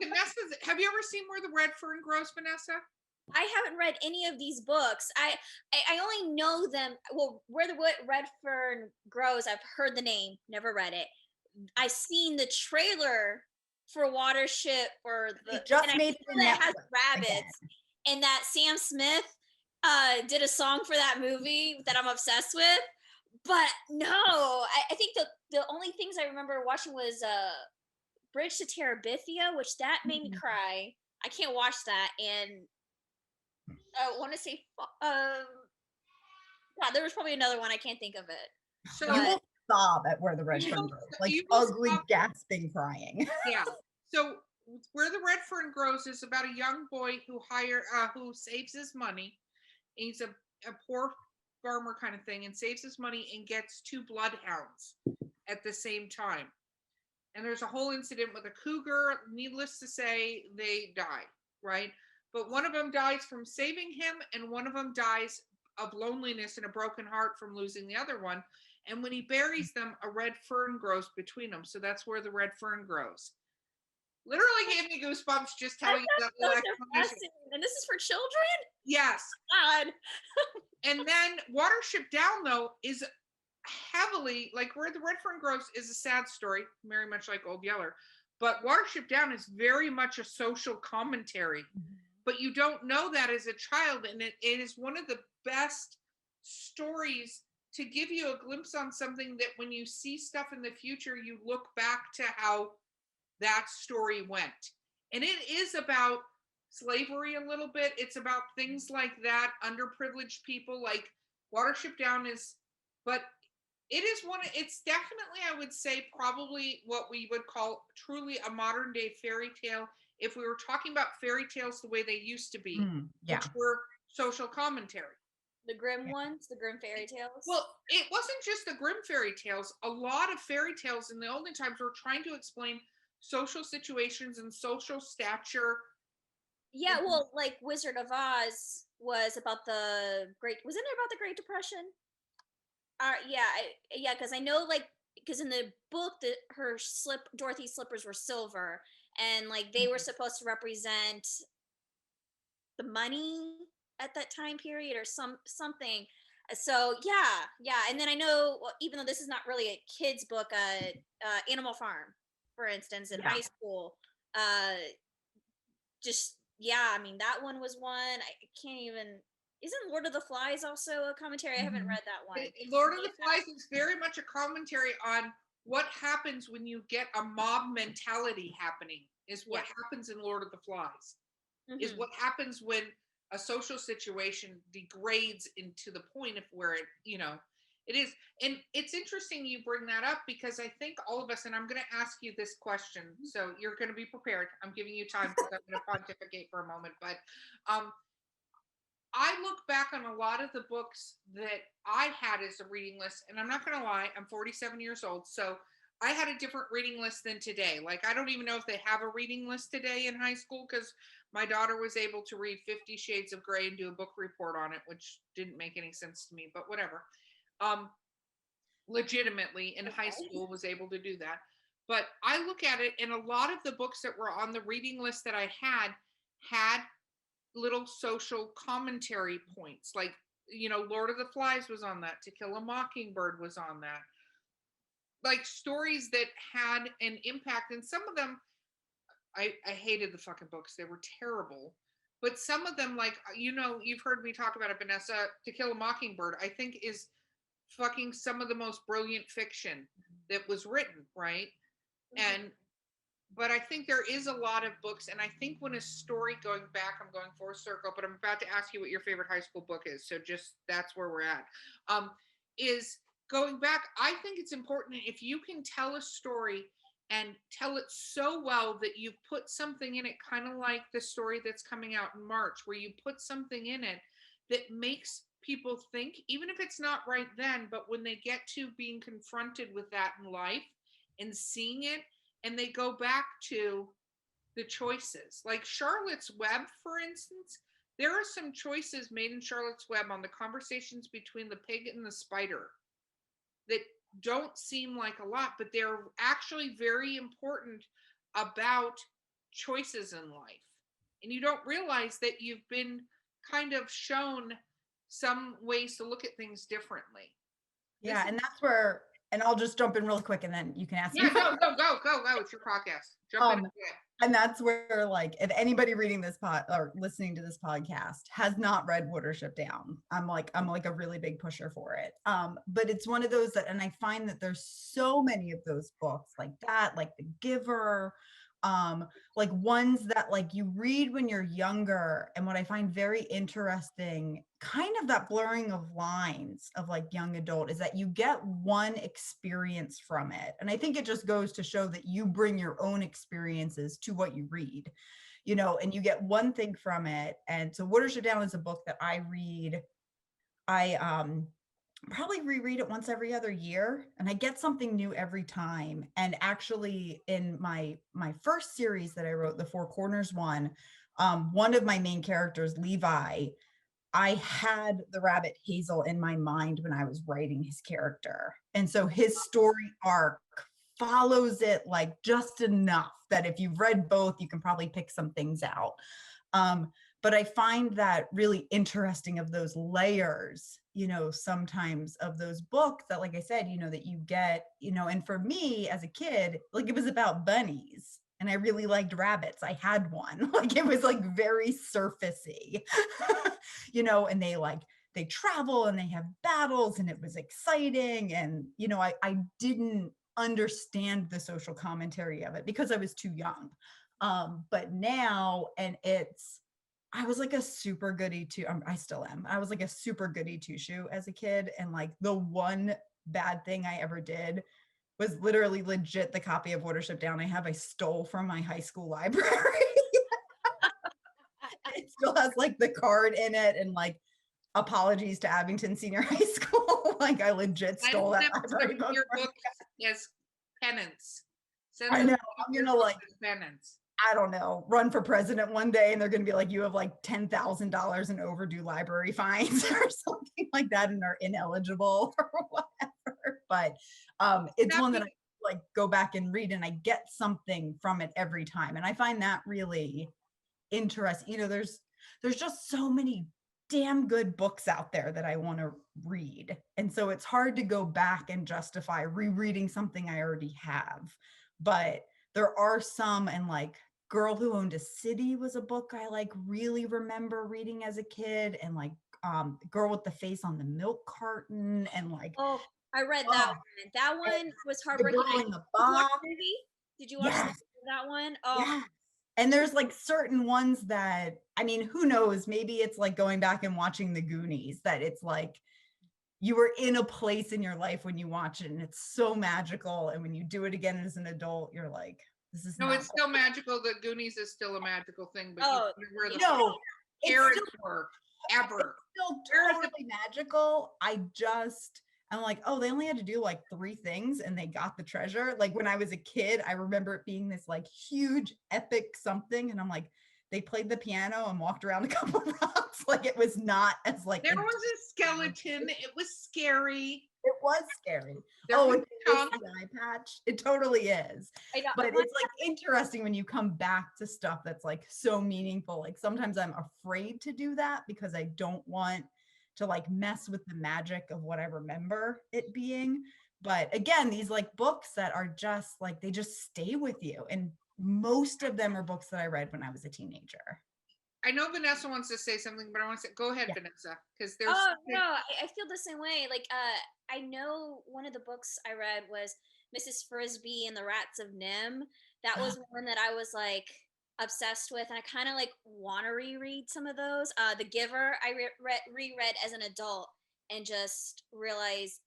Vanessa, have you ever seen Where the Red Fern Grows, Vanessa? I haven't read any of these books. I only know them. Well, Where the Red Fern Grows, I've heard the name, never read it. I've seen the trailer for Watership, or it just made it has rabbits, again. And that Sam Smith did a song for that movie that I'm obsessed with. But no, I think the only things I remember watching was Bridge to Terabithia, which that made me cry. I can't watch that. And I want to say, God, there was probably another one. I can't think of it. So you will sob at Where the Red Fern Grows, like ugly, gasping, crying. Yeah. So Where the Red Fern Grows is about a young boy who saves his money. He's a poor farmer kind of thing, and saves his money and gets 2 bloodhounds at the same time. And there's a whole incident with a cougar. Needless to say, they die, right? But one of them dies from saving him, and one of them dies of loneliness and a broken heart from losing the other one. And when he buries them, a red fern grows between them. So that's where the red fern grows. Literally gave me goosebumps just telling you that little explanation. And this is for children? Yes. God. And then Watership Down, though, is heavily, like Where the Red Fern Grows is a sad story, very much like Old Yeller. But Watership Down is very much a social commentary. But you don't know that as a child. And it is one of the best stories to give you a glimpse on something that when you see stuff in the future, you look back to how that story went. And it is about slavery a little bit. It's about things like that, underprivileged people, like Watership Down is, but it is it's definitely, I would say, probably what we would call truly a modern day fairy tale. If we were talking about fairy tales the way they used to be, which were social commentary. The Grimm ones, the Grimm fairy tales? Well, it wasn't just the Grimm fairy tales. A lot of fairy tales in the olden times were trying to explain social situations and social stature Yeah, well, like Wizard of Oz was about wasn't it about the Great Depression? Yeah, yeah, because I know, like, because in the book, Dorothy's slippers were silver, and like they were supposed to represent the money at that time period or something. So yeah, and then I know, well, even though this is not really a kids book, Animal Farm, for instance, in high school, uh, just yeah, I mean that one was one. I can't even. Isn't Lord of the Flies also a commentary? I haven't read that one. Lord of the Flies is very much a commentary on what happens when you get a mob mentality happening, is what happens in Lord of the Flies, is what happens when a social situation degrades into the point of where it, it is. And it's interesting you bring that up, because I think all of us, and I'm going to ask you this question, so you're going to be prepared. I'm giving you time because I'm going to pontificate for a moment, but I look back on a lot of the books that I had as a reading list, and I'm not going to lie, I'm 47 years old, so I had a different reading list than today. Like, I don't even know if they have a reading list today in high school, because my daughter was able to read 50 Shades of Grey and do a book report on it, which didn't make any sense to me, but whatever. Legitimately in high school was able to do that. But I look at it, and a lot of the books that were on the reading list that I had little social commentary points, like, Lord of the Flies was on that, To Kill a Mockingbird was on that, like stories that had an impact. And some of them, I hated the fucking books, they were terrible, but some of them, like, you've heard me talk about it, Vanessa, To Kill a Mockingbird, I think is fucking some of the most brilliant fiction that was written, right? And but I think there is a lot of books, and I think when a story, going back, I'm going full circle, but I'm about to ask you what your favorite high school book is, so just that's where we're at. Is going back, I think it's important if you can tell a story and tell it so well that you put something in it, kind of like the story that's coming out in March, where you put something in it that makes people think, even if it's not right then, but when they get to being confronted with that in life and seeing it, and they go back to the choices. Like Charlotte's Web, for instance, there are some choices made in Charlotte's Web on the conversations between the pig and the spider that don't seem like a lot, but they're actually very important about choices in life. And you don't realize that you've been kind of shown some ways to look at things differently. Yeah, and that's where, and I'll just jump in real quick and then you can ask me. Yeah, go. It's your podcast. Jump in. And that's where, like, if anybody reading this or listening to this podcast has not read Watership Down, I'm like a really big pusher for it. But it's one of those that, and I find that there's so many of those books like that, like The Giver, like ones that like you read when you're younger. And what I find very interesting, kind of that blurring of lines of like young adult, is that you get one experience from it. And I think it just goes to show that you bring your own experiences to what you read, and you get one thing from it. And so Watership Down is a book that I read. I probably reread it once every other year, and I get something new every time. And actually in my first series that I wrote, the Four Corners one of my main characters, Levi, I had the rabbit Hazel in my mind when I was writing his character. And so his story arc follows it like just enough that if you've read both, you can probably pick some things out. But I find that really interesting of those layers, sometimes of those books that, like I said, that you get, and for me as a kid, like it was about bunnies and I really liked rabbits. I had one, like it was like very surfacey, and they travel and they have battles and it was exciting. And, I didn't understand the social commentary of it because I was too young. But now, and I was like a super goody I still am. I was like a super goody two-shoe as a kid. And like the one bad thing I ever did was literally legit the copy of Watership Down I stole from my high school library. It still has like the card in it and like apologies to Abington Senior High School. Like I legit stole that library book. Your book as penance. I know. I'm gonna like penance. I don't know, run for president one day and they're going to be like, you have like $10,000 in overdue library fines or something like that and are ineligible or whatever. But it's one that I like go back and read and I get something from it every time. And I find that really interesting. You know, there's just so many damn good books out there that I want to read. And so it's hard to go back and justify rereading something I already have. But there are some, and like Girl Who Owned a City was a book I like really remember reading as a kid, and like Girl with the Face on the Milk Carton, and like I read that one. That one was heartbreaking. The Girl in the Box. Did you watch that one? Oh. Yes. And there's like certain ones that, I mean, who knows? Maybe it's like going back and watching the Goonies, that it's like you were in a place in your life when you watch it and it's so magical. And when you do it again as an adult, you're like, this is it's still magical. The Goonies is still a magical thing, but where the parents were ever. It's still totally magical. I'm like, oh, they only had to do like 3 things and they got the treasure. Like when I was a kid, I remember it being this like huge epic something. And I'm like, they played the piano and walked around a couple of rocks. Like it was not as like. There was a skeleton. It was scary. It was scary. It's the eye patch. It totally is. But it's like interesting when you come back to stuff that's like so meaningful. Like sometimes I'm afraid to do that because I don't want to like mess with the magic of what I remember it being. But again, these like books that are just like, they just stay with you. And most of them are books that I read when I was a teenager. I know Vanessa wants to say something, but I want to say, go ahead, Vanessa, because there's. Oh no, I feel the same way. Like, I know one of the books I read was Mrs. Frisbee and the Rats of Nim. That was one that I was like obsessed with, and I kind of like want to reread some of those. The Giver, I reread as an adult and just realized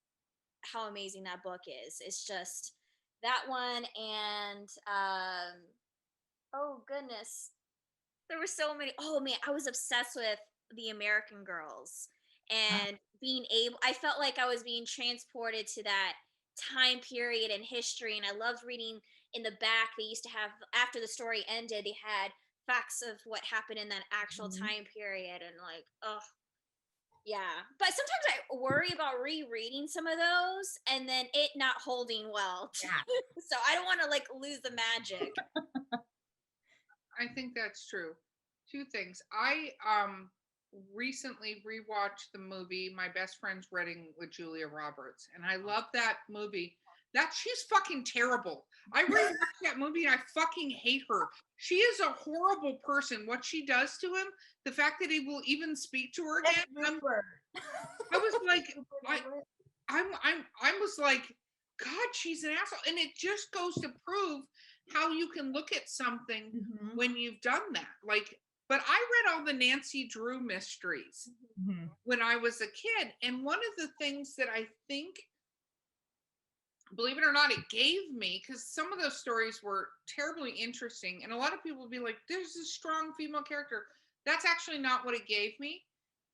how amazing that book is. It's just that one, and oh goodness, there were so many. Oh man, I was obsessed with The American Girls, and I felt like I was being transported to that time period in history, and I loved reading. In the back, they used to have, after the story ended, they had facts of what happened in that actual time period, and like, yeah. But sometimes I worry about rereading some of those and then it not holding well. So I don't want to like lose the magic. I think that's true. 2 things. I recently rewatched the movie My Best Friend's Wedding with Julia Roberts, and I love that movie. She's fucking terrible. I rewatched that movie and I fucking hate her. She is a horrible person. What she does to him, the fact that he will even speak to her again. I was like, I was like, God, she's an asshole. And it just goes to prove how you can look at something when you've done that. Like, but I read all the Nancy Drew mysteries when I was a kid. And one of the things that I think, believe it or not, it gave me, because some of those stories were terribly interesting, and a lot of people would be like, there's a strong female character. That's actually not what it gave me.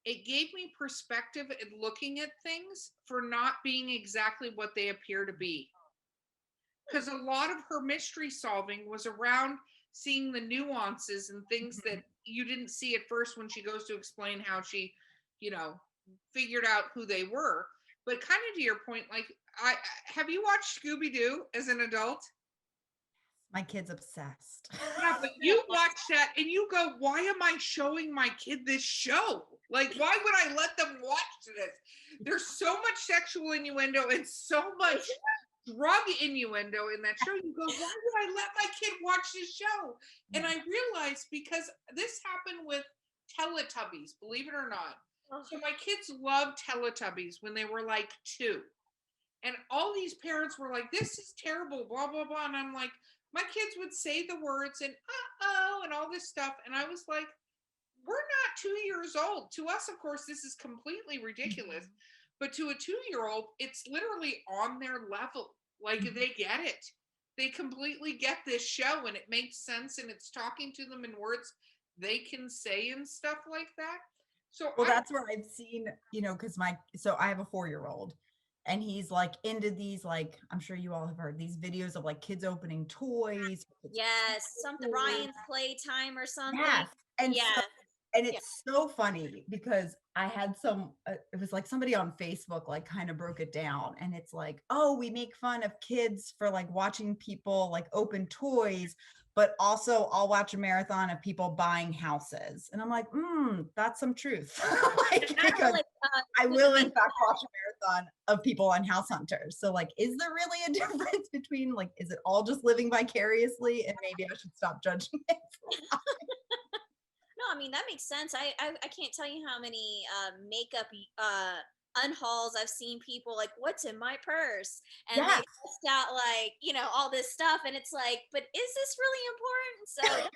It gave me perspective at looking at things for not being exactly what they appear to be. Because a lot of her mystery solving was around seeing the nuances and things that you didn't see at first when she goes to explain how she, figured out who they were. But kind of to your point, like, have you watched Scooby-Doo as an adult? My kid's obsessed. Yeah, but you watch that and you go, why am I showing my kid this show? Like, why would I let them watch this? There's so much sexual innuendo and so much drug innuendo in that show. You go, why would I let my kid watch this show? And I realized, because this happened with Teletubbies, believe it or not. So my kids loved Teletubbies when they were like 2. And all these parents were like, this is terrible, blah, blah, blah. And I'm like, my kids would say the words and uh-oh and all this stuff. And I was like, we're not 2 years old. To us, of course, this is completely ridiculous. But to a 2-year-old, it's literally on their level. Like, they get it. They completely get this show and it makes sense. And it's talking to them in words they can say and stuff like that. So that's where I've seen, because I have a 4-year-old. and he's like into these, like, I'm sure you all have heard these videos of like kids opening toys. Yes, something Ryan's Playtime or something. Yes. And Yes. so, and it's so funny because I had it was like somebody on Facebook like kind of broke it down, and it's like, oh, we make fun of kids for like watching people like open toys, but also I'll watch a marathon of people buying houses. And I'm like, that's some truth. Like, because I will in fact watch a marathon of people on House Hunters. So like, is there really a difference between like, is it all just living vicariously? And maybe I should stop judging it. No, I mean that makes sense. I can't tell you how many makeup unhauls I've seen people like, what's in my purse, and they list out like, you know, all this stuff, and it's like, but is this really important? So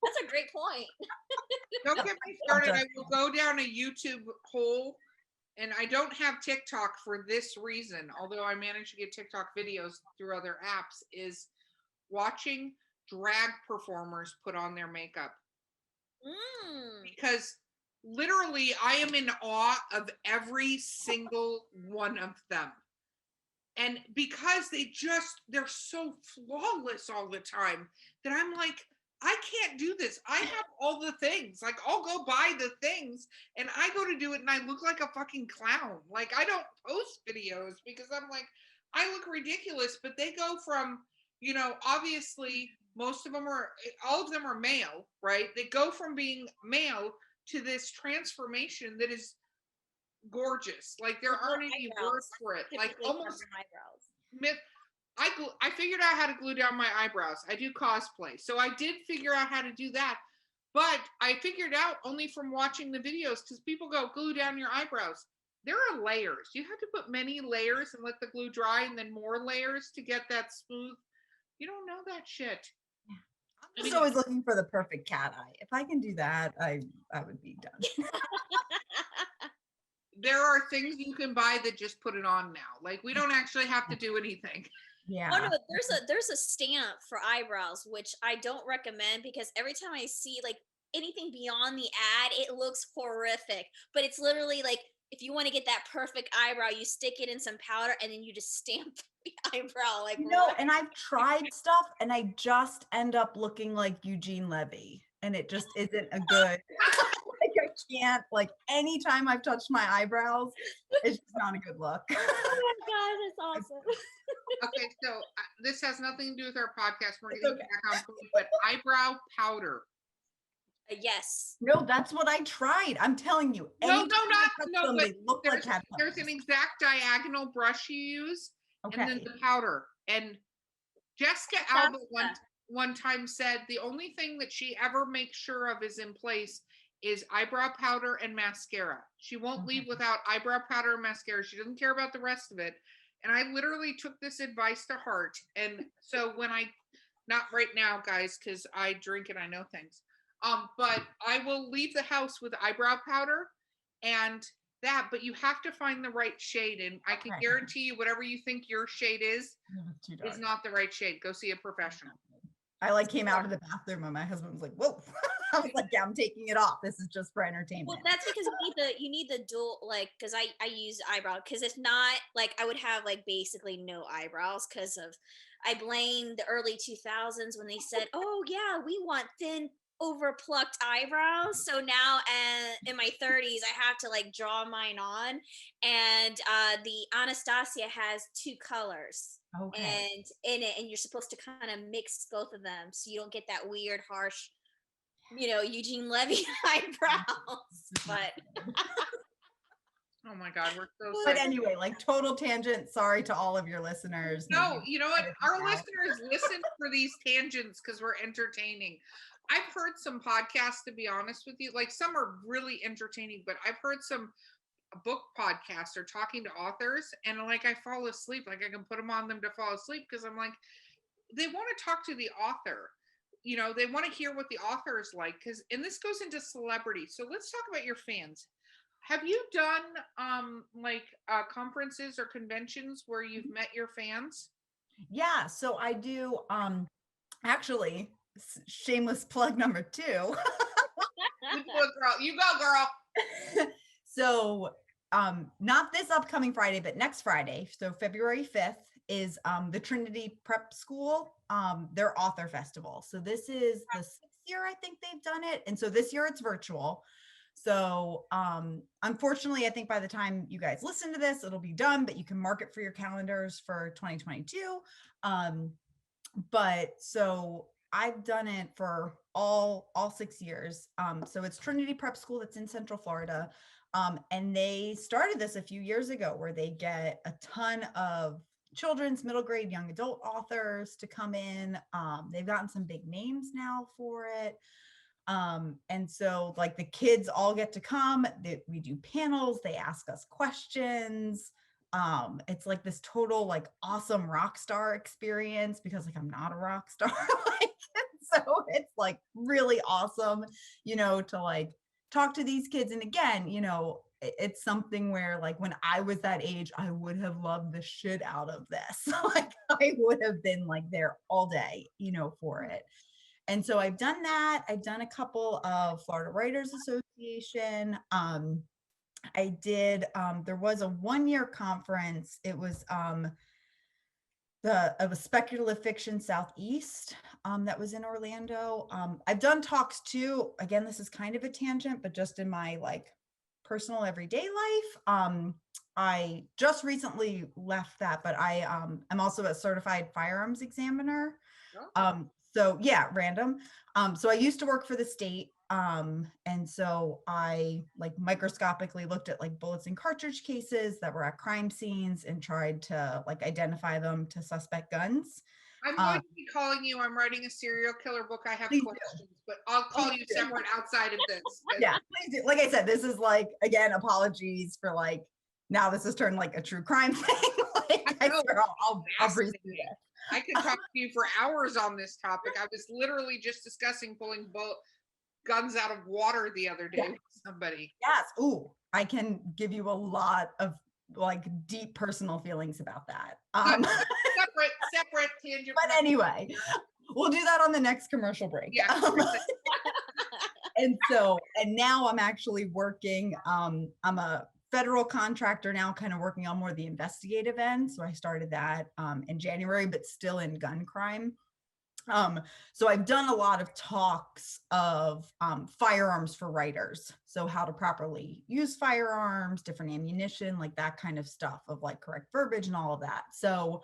that's a great point. Don't get me started. I will go down a YouTube hole, and I don't have TikTok for this reason, although I managed to get TikTok videos through other apps, is watching drag performers put on their makeup. Because literally I am in awe of every single one of them. And because they're so flawless all the time that I'm like, I can't do this. I have all the things. Like, I'll go buy the things and I go to do it and I look like a fucking clown. Like, I don't post videos because I'm like, I look ridiculous. But they go from, you know, obviously all of them are male, right? They go from being male to this transformation that is gorgeous. Like, there aren't any words for it. Like, almost eyebrows. I figured out how to glue down my eyebrows. I do cosplay, so I did figure out how to do that. But I figured out only from watching the videos, because people go, glue down your eyebrows. There are layers. You have to put many layers and let the glue dry, and then more layers to get that smooth. You don't know that shit. I'm just always looking for the perfect cat eye. If I can do that, I would be done. There are things you can buy that just put it on now. Like, we don't actually have to do anything. Yeah. Oh no, there's a stamp for eyebrows, which I don't recommend, because every time I see like anything beyond the ad, it looks horrific. But it's literally like, if you want to get that perfect eyebrow, you stick it in some powder and then you just stamp the eyebrow. Like, no, and I've tried stuff and I just end up looking like Eugene Levy, and it just isn't a good. Like, I can't, like, anytime I've touched my eyebrows, it's just not a good look. Oh my god, that's awesome. Okay, so this has nothing to do with our podcast. We're getting back on point, but eyebrow powder. Yes. No, that's what I tried. I'm telling you. No, but there's an exact diagonal brush you use, and then the powder. And Jessica Alba one time said the only thing that she ever makes sure of is in place is eyebrow powder and mascara. She won't leave without eyebrow powder and mascara. She doesn't care about the rest of it. And I literally took this advice to heart. And so not right now, guys, because I drink and I know things. But I will leave the house with eyebrow powder and that, but you have to find the right shade. And I can guarantee you, whatever you think your shade is not the right shade. Go see a professional. I like came out of the bathroom and my husband was like, whoa. I was like, yeah, I'm taking it off. This is just for entertainment. Well, that's because you need the dual, like, because I use eyebrow, because if not, like, I would have like basically no eyebrows, because I blame the early 2000s when they said, oh yeah, we want thin overplucked eyebrows. So now in my 30s I have to like draw mine on, and the Anastasia has 2 colors and in it, and you're supposed to kind of mix both of them so you don't get that weird harsh, you know, Eugene Levy eyebrows. But oh my god, we're so but anyway, like, total tangent, sorry to all of your listeners. No, you know what, our listeners listen for these tangents because we're entertaining. I've heard some podcasts, to be honest with you, like, some are really entertaining, but I've heard some book podcasts or talking to authors, and like, I fall asleep. Like, I can put them on them to fall asleep because I'm like, they want to talk to the author. You know, they want to hear what the author is like, and this goes into celebrity. So let's talk about your fans. Have you done conferences or conventions where you've met your fans? Yeah, so I do. Actually, shameless plug number 2. You go, girl. So not this upcoming Friday, but next Friday, so February 5th, is the Trinity Prep School, their author festival. So this is the 6th year I think they've done it. And so this year it's virtual. So unfortunately, I think by the time you guys listen to this, it'll be done, but you can mark it for your calendars for 2022. But so I've done it for all 6 years. So it's Trinity Prep School that's in Central Florida. And they started this a few years ago where they get a ton of children's, middle grade, young adult authors to come in. They've gotten some big names now for it. And so like the kids all get to come, we do panels, they ask us questions. It's like this total like awesome rock star experience because like I'm not a rock star. Like, so it's like really awesome, to like talk to these kids. And again, it's something where like when I was that age, I would have loved the shit out of this. Like I would have been like there all day, for it. And so I've done that. I've done a couple of Florida Writers Association. I did, there was a 1-year conference. It was of a speculative fiction Southeast that was in Orlando. I've done talks too. Again, this is kind of a tangent, but just in my like personal everyday life. I just recently left that, but I'm also a certified firearms examiner. So yeah, random. So I used to work for the state. And so I like microscopically looked at like bullets and cartridge cases that were at crime scenes and tried to like identify them to suspect guns. I'm going to be calling you. I'm writing a serial killer book. I have questions, but I'll call you separate outside of this. Yeah, please do. Like I said, this is like, again, apologies for like, now this has turned like a true crime thing. Like, I'll breeze through that. I could talk to you for hours on this topic. I was literally just discussing pulling guns out of water the other day with somebody. Yes. Ooh, I can give you a lot of like deep personal feelings about that. Separate tangent. But anyway, we'll do that on the next commercial break. Yeah. And now I'm actually working. I'm a federal contractor now, kind of working on more of the investigative end. So I started that in January, but still in gun crime. So I've done a lot of talks of firearms for writers. So how to properly use firearms, different ammunition, like that kind of stuff of like correct verbiage and all of that. So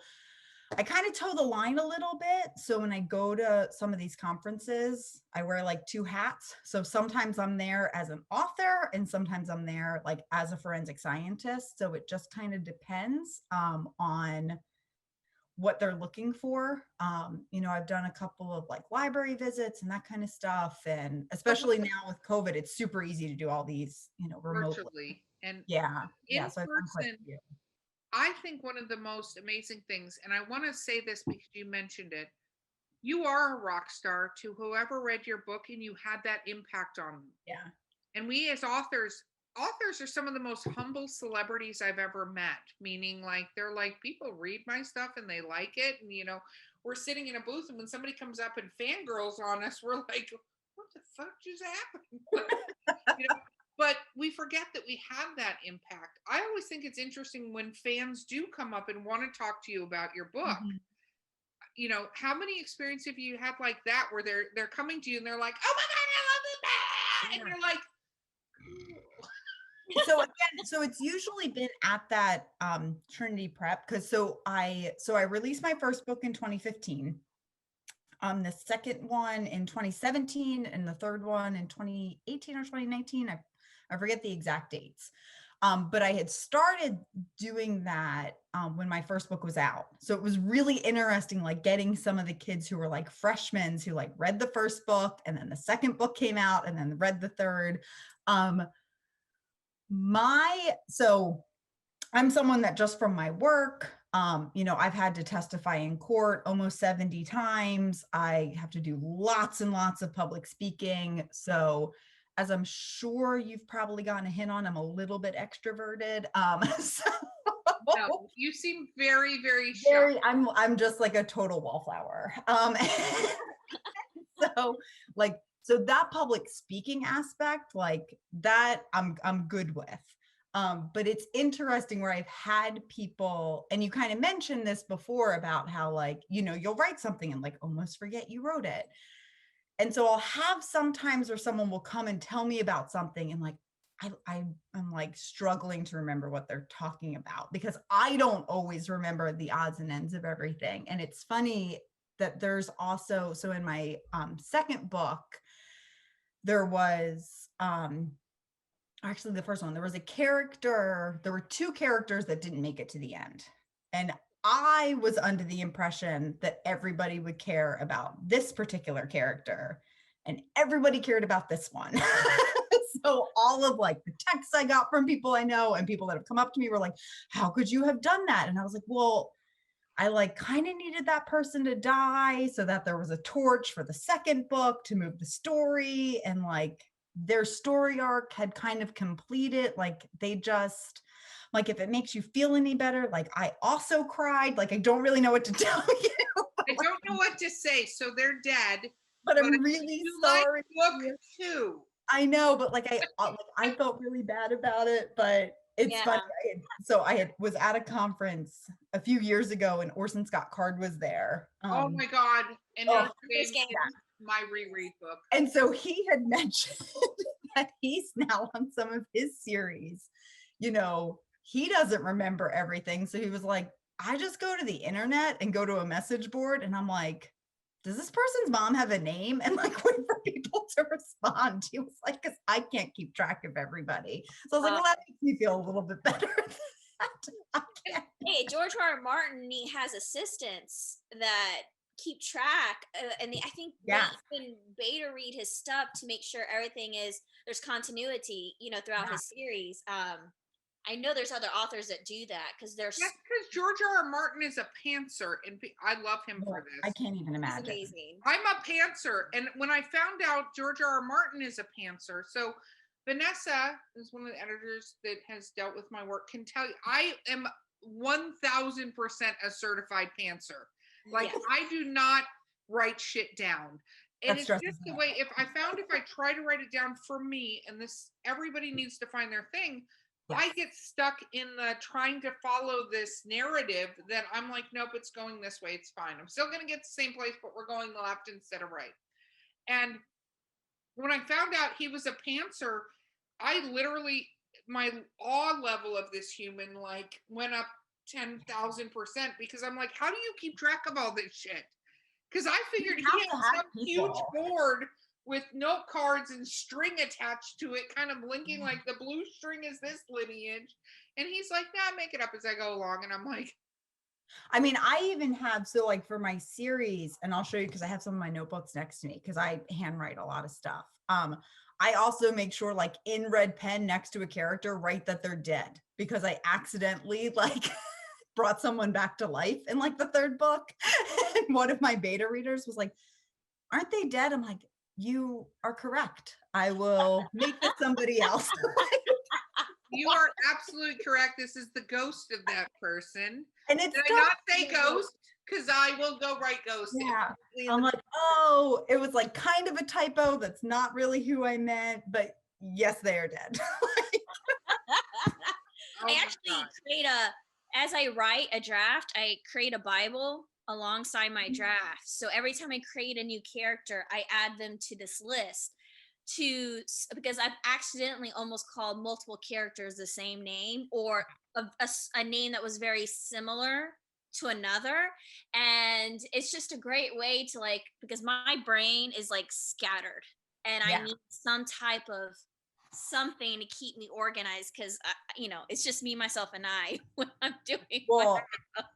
I kind of toe the line a little bit. So when I go to some of these conferences, I wear like 2 hats. So sometimes I'm there as an author and sometimes I'm there like as a forensic scientist. So it just kind of depends on what they're looking for. I've done a couple of like library visits and that kind of stuff. And especially now with COVID, it's super easy to do all these, remotely. Virtually. And yeah. So I've done quite a few. I think one of the most amazing things, and I want to say this because you mentioned it, you are a rock star to whoever read your book and you had that impact on them. Yeah. And we as authors are some of the most humble celebrities I've ever met, meaning like they're like, people read my stuff and they like it. And, we're sitting in a booth and when somebody comes up and fangirls on us, we're like, what the fuck just happened? But we forget that we have that impact. I always think it's interesting when fans do come up and want to talk to you about your book. Mm-hmm. How many experiences have you had like that where they're coming to you and they're like, oh my God, I love this, and you're like, so it's usually been at that Trinity Prep because so I released my first book in 2015. The second one in 2017 and the third one in 2018 or 2019. I forget the exact dates. But I had started doing that when my first book was out. So it was really interesting, like getting some of the kids who were like freshmen who like read the first book and then the second book came out and then read the third. So I'm someone that just from my work, I've had to testify in court almost 70 times. I have to do lots and lots of public speaking. So as I'm sure you've probably gotten a hint on, I'm a little bit extroverted. No, you seem very, very shy. I'm just like a total wallflower. So that public speaking aspect, like that, I'm good with. But it's interesting where I've had people, and you kind of mentioned this before about how like, you'll write something and like almost forget you wrote it. And so I'll have sometimes where someone will come and tell me about something and like, I'm like struggling to remember what they're talking about because I don't always remember the odds and ends of everything. And it's funny that there's also, so in my second book, there was actually the first one, there was there were two characters that didn't make it to the end. And I was under the impression that everybody would care about this particular character and everybody cared about this one. So all of like the texts I got from people I know and people that have come up to me were like, how could you have done that? And I was like, well, I like kind of needed that person to die so that there was a torch for the second book to move the story. And like their story arc had kind of completed. Like they just, like, if it makes you feel any better, like I also cried. Like, I don't really know what to tell you. I don't know what to say. So they're dead. But I'm really you sorry. Like book 2. I know, but like I felt really bad about it, but it's funny. I was at a conference a few years ago and Orson Scott Card was there. Oh my God. And my reread book. And so he had mentioned that he's now on some of his series, he doesn't remember everything. So he was like, I just go to the internet and go to a message board. And I'm like, does this person's mom have a name? And like wait for people to respond. He was like, because I can't keep track of everybody. So I was like, well, that makes me feel a little bit better. Hey, George R. R. Martin, he has assistants that keep track. And I think they even beta read his stuff to make sure everything there's continuity, throughout his series. I know there's other authors that do that because there's because George R. R. Martin is a pantser, and I love him for this. I can't even imagine. Amazing. I'm a pantser, and when I found out George R. R. Martin is a pantser, so Vanessa is one of the editors that has dealt with my work, can tell you I am 1,000% a certified pantser. Like I do not write shit down. And it's just the way, if I try to write it down for me, and this, everybody needs to find their thing. I get stuck in the trying to follow this narrative that I'm like, nope, it's going this way. It's fine. I'm still going to get the same place, but we're going left instead of right. And when I found out he was a pantser, I literally, my awe level of this human like went up 10,000% because I'm like, how do you keep track of all this shit? Because I figured he had some huge board with note cards and string attached to it, kind of linking like the blue string is this lineage. And he's like, nah, make it up as I go along. And I'm like, I mean, I even have, so like for my series, and I'll show you because I have some of my notebooks next to me because I handwrite a lot of stuff. I also make sure like in red pen next to a character, write that they're dead because I accidentally like brought someone back to life in like the third book. And one of my beta readers was like, aren't they dead? I'm like, you are correct. I will make this somebody else. You are absolutely correct. This is the ghost of that person. And it's Did I not say ghost? Because I will go write ghost. Yeah. I'm like, oh, it was like kind of a typo. That's not really who I meant, but yes, they are dead. I actually create as I write a draft, I create a Bible alongside my draft. So every time I create a new character, I add them to this list because I've accidentally almost called multiple characters the same name or a name that was very similar to another. And it's just a great way to like, because my brain is like scattered and I need some type of something to keep me organized because it's just me, myself, and I when I'm doing. Well,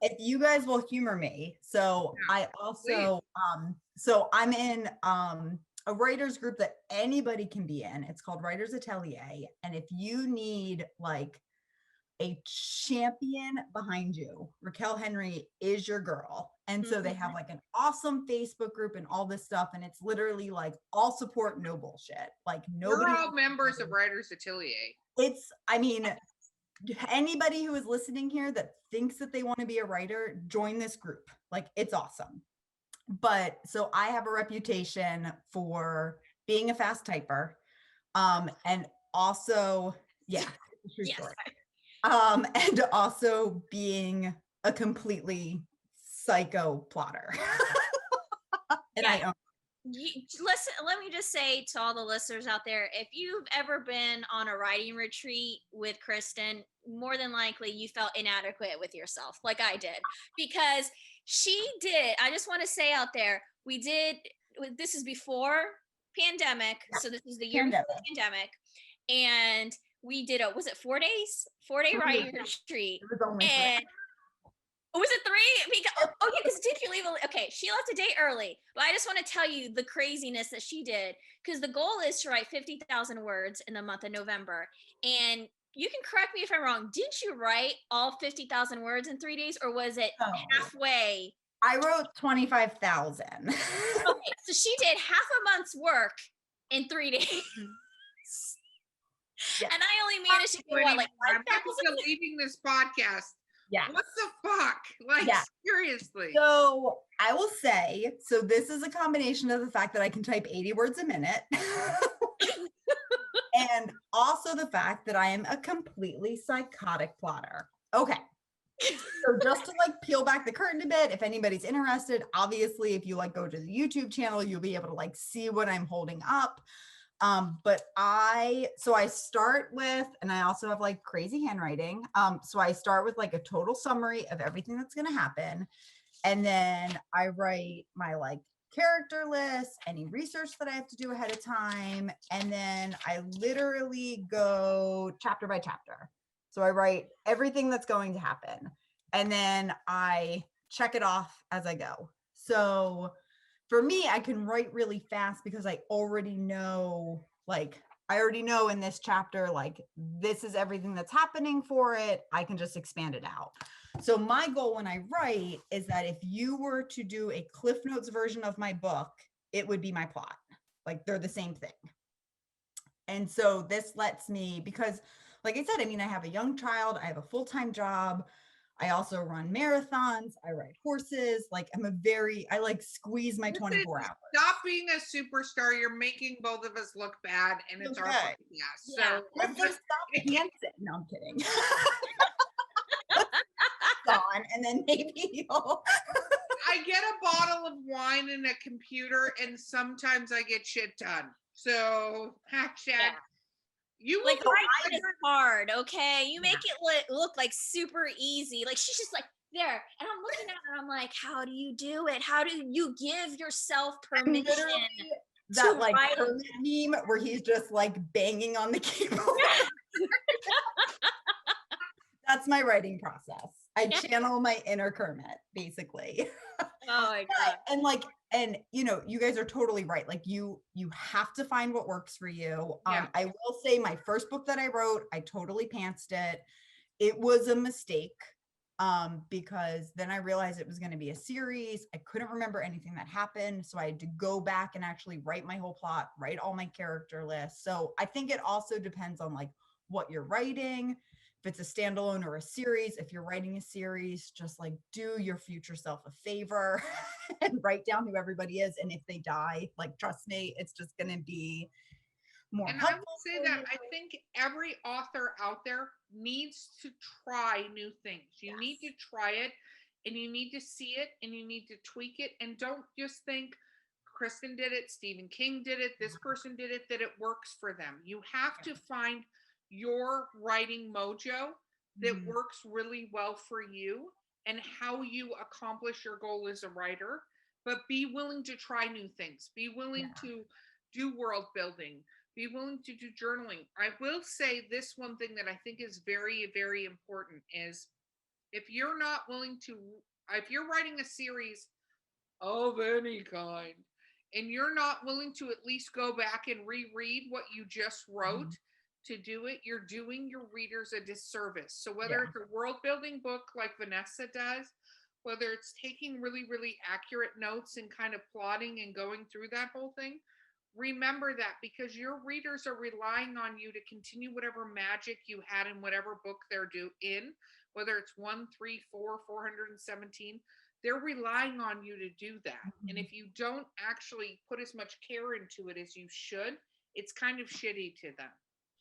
if you guys will humor me, so I also so I'm in a writers group that anybody can be in. It's called Writers Atelier, and if you need like a champion behind you, Raquel Henry is your girl. And so they have like an awesome Facebook group and all this stuff. And it's literally like all support, no bullshit. Like nobody. We're all members of Writers Atelier. I mean, anybody who is listening here that thinks that they want to be a writer, join this group. Like it's awesome. But so I have a reputation for being a fast typer. And also, True Yes. story. And also being a completely psycho plotter. And Yeah. I own. Listen, let me just say to all the listeners out there, if you've ever been on a writing retreat with Kristin, more than likely you felt inadequate with yourself, like I did, because she did. I just want to say out there, we did. This is before pandemic, so this is the year before the pandemic, and we did was it 4 days, 4-day writing retreat, It was only and was it 3? Because, oh yeah, because did you leave? Okay, she left a day early, but I just want to tell you the craziness that she did, because the goal is to write 50,000 words in the month of November. And you can correct me if I'm wrong. Did you write all 50,000 words in 3 days, or was it halfway? I wrote 25,000. Okay, so she did half a month's work in 3 days. Yeah. And I only managed to get what, like 5,000? I'm leaving this podcast. Yeah. What the fuck? Like, seriously. So I will say, so this is a combination of the fact that I can type 80 words a minute. And also the fact that I am a completely psychotic plotter. Okay. So just to like peel back the curtain a bit, if anybody's interested, obviously, if you like go to the YouTube channel, you'll be able to like see what I'm holding up. But I start with, and I also have like crazy handwriting. So I start with like a total summary of everything that's going to happen. And then I write my like character list, any research that I have to do ahead of time. And then I literally go chapter by chapter. So I write everything that's going to happen. And then I check it off as I go. So for me, I can write really fast because I already know, like, I already know in this chapter, like, this is everything that's happening for it. I can just expand it out. So my goal when I write is that if you were to do a Cliff Notes version of my book, it would be my plot. Like, they're the same thing. And so this lets me, because like I said, I mean, I have a young child, I have a full-time job. I also run marathons. I ride horses. Like I like squeeze my 24 hours. Stop being a superstar. You're making both of us look bad, and it's our podcast. Yeah. So Let's just stop dancing. No, I'm kidding. On, and then maybe you'll. I get a bottle of wine and a computer, and sometimes I get shit done. So hashtag. You like writing is hard, okay? You make it look like super easy. Like she's just like there, and I'm looking at her. I'm like, how do you do it? How do you give yourself permission? That like meme where he's just like banging on the keyboard. That's my writing process. I channel my inner Kermit, basically. Oh my God. And you know, you guys are totally right. Like you have to find what works for you. I will say my first book that I wrote, I totally pantsed it. It was a mistake because then I realized it was going to be a series. I couldn't remember anything that happened. So I had to go back and actually write my whole plot, write all my character lists. So I think it also depends on like what you're writing. If it's a standalone or a series, if you're writing a series, just like do your future self a favor and write down who everybody is. And if they die, like, trust me, it's just going to be more and helpful. I would say that I think every author out there needs to try new things. You need to try it, and you need to see it, and you need to tweak it. And don't just think Kristin did it, Stephen King did it, this person did it, that it works for them. You have to find your writing mojo that works really well for you and how you accomplish your goal as a writer, but be willing to try new things. Be willing to do world building. Be willing to do journaling. I will say this one thing that I think is very, very important is if you're not willing to, if you're writing a series of any kind and you're not willing to at least go back and reread what you just wrote, to do it, you're doing your readers a disservice. So whether it's a world building book like Vanessa does, whether it's taking really, really accurate notes and kind of plotting and going through that whole thing, remember that, because your readers are relying on you to continue whatever magic you had in whatever book they're in, whether it's 1, 3, 4, 417, they're relying on you to do that. And if you don't actually put as much care into it as you should, it's kind of shitty to them.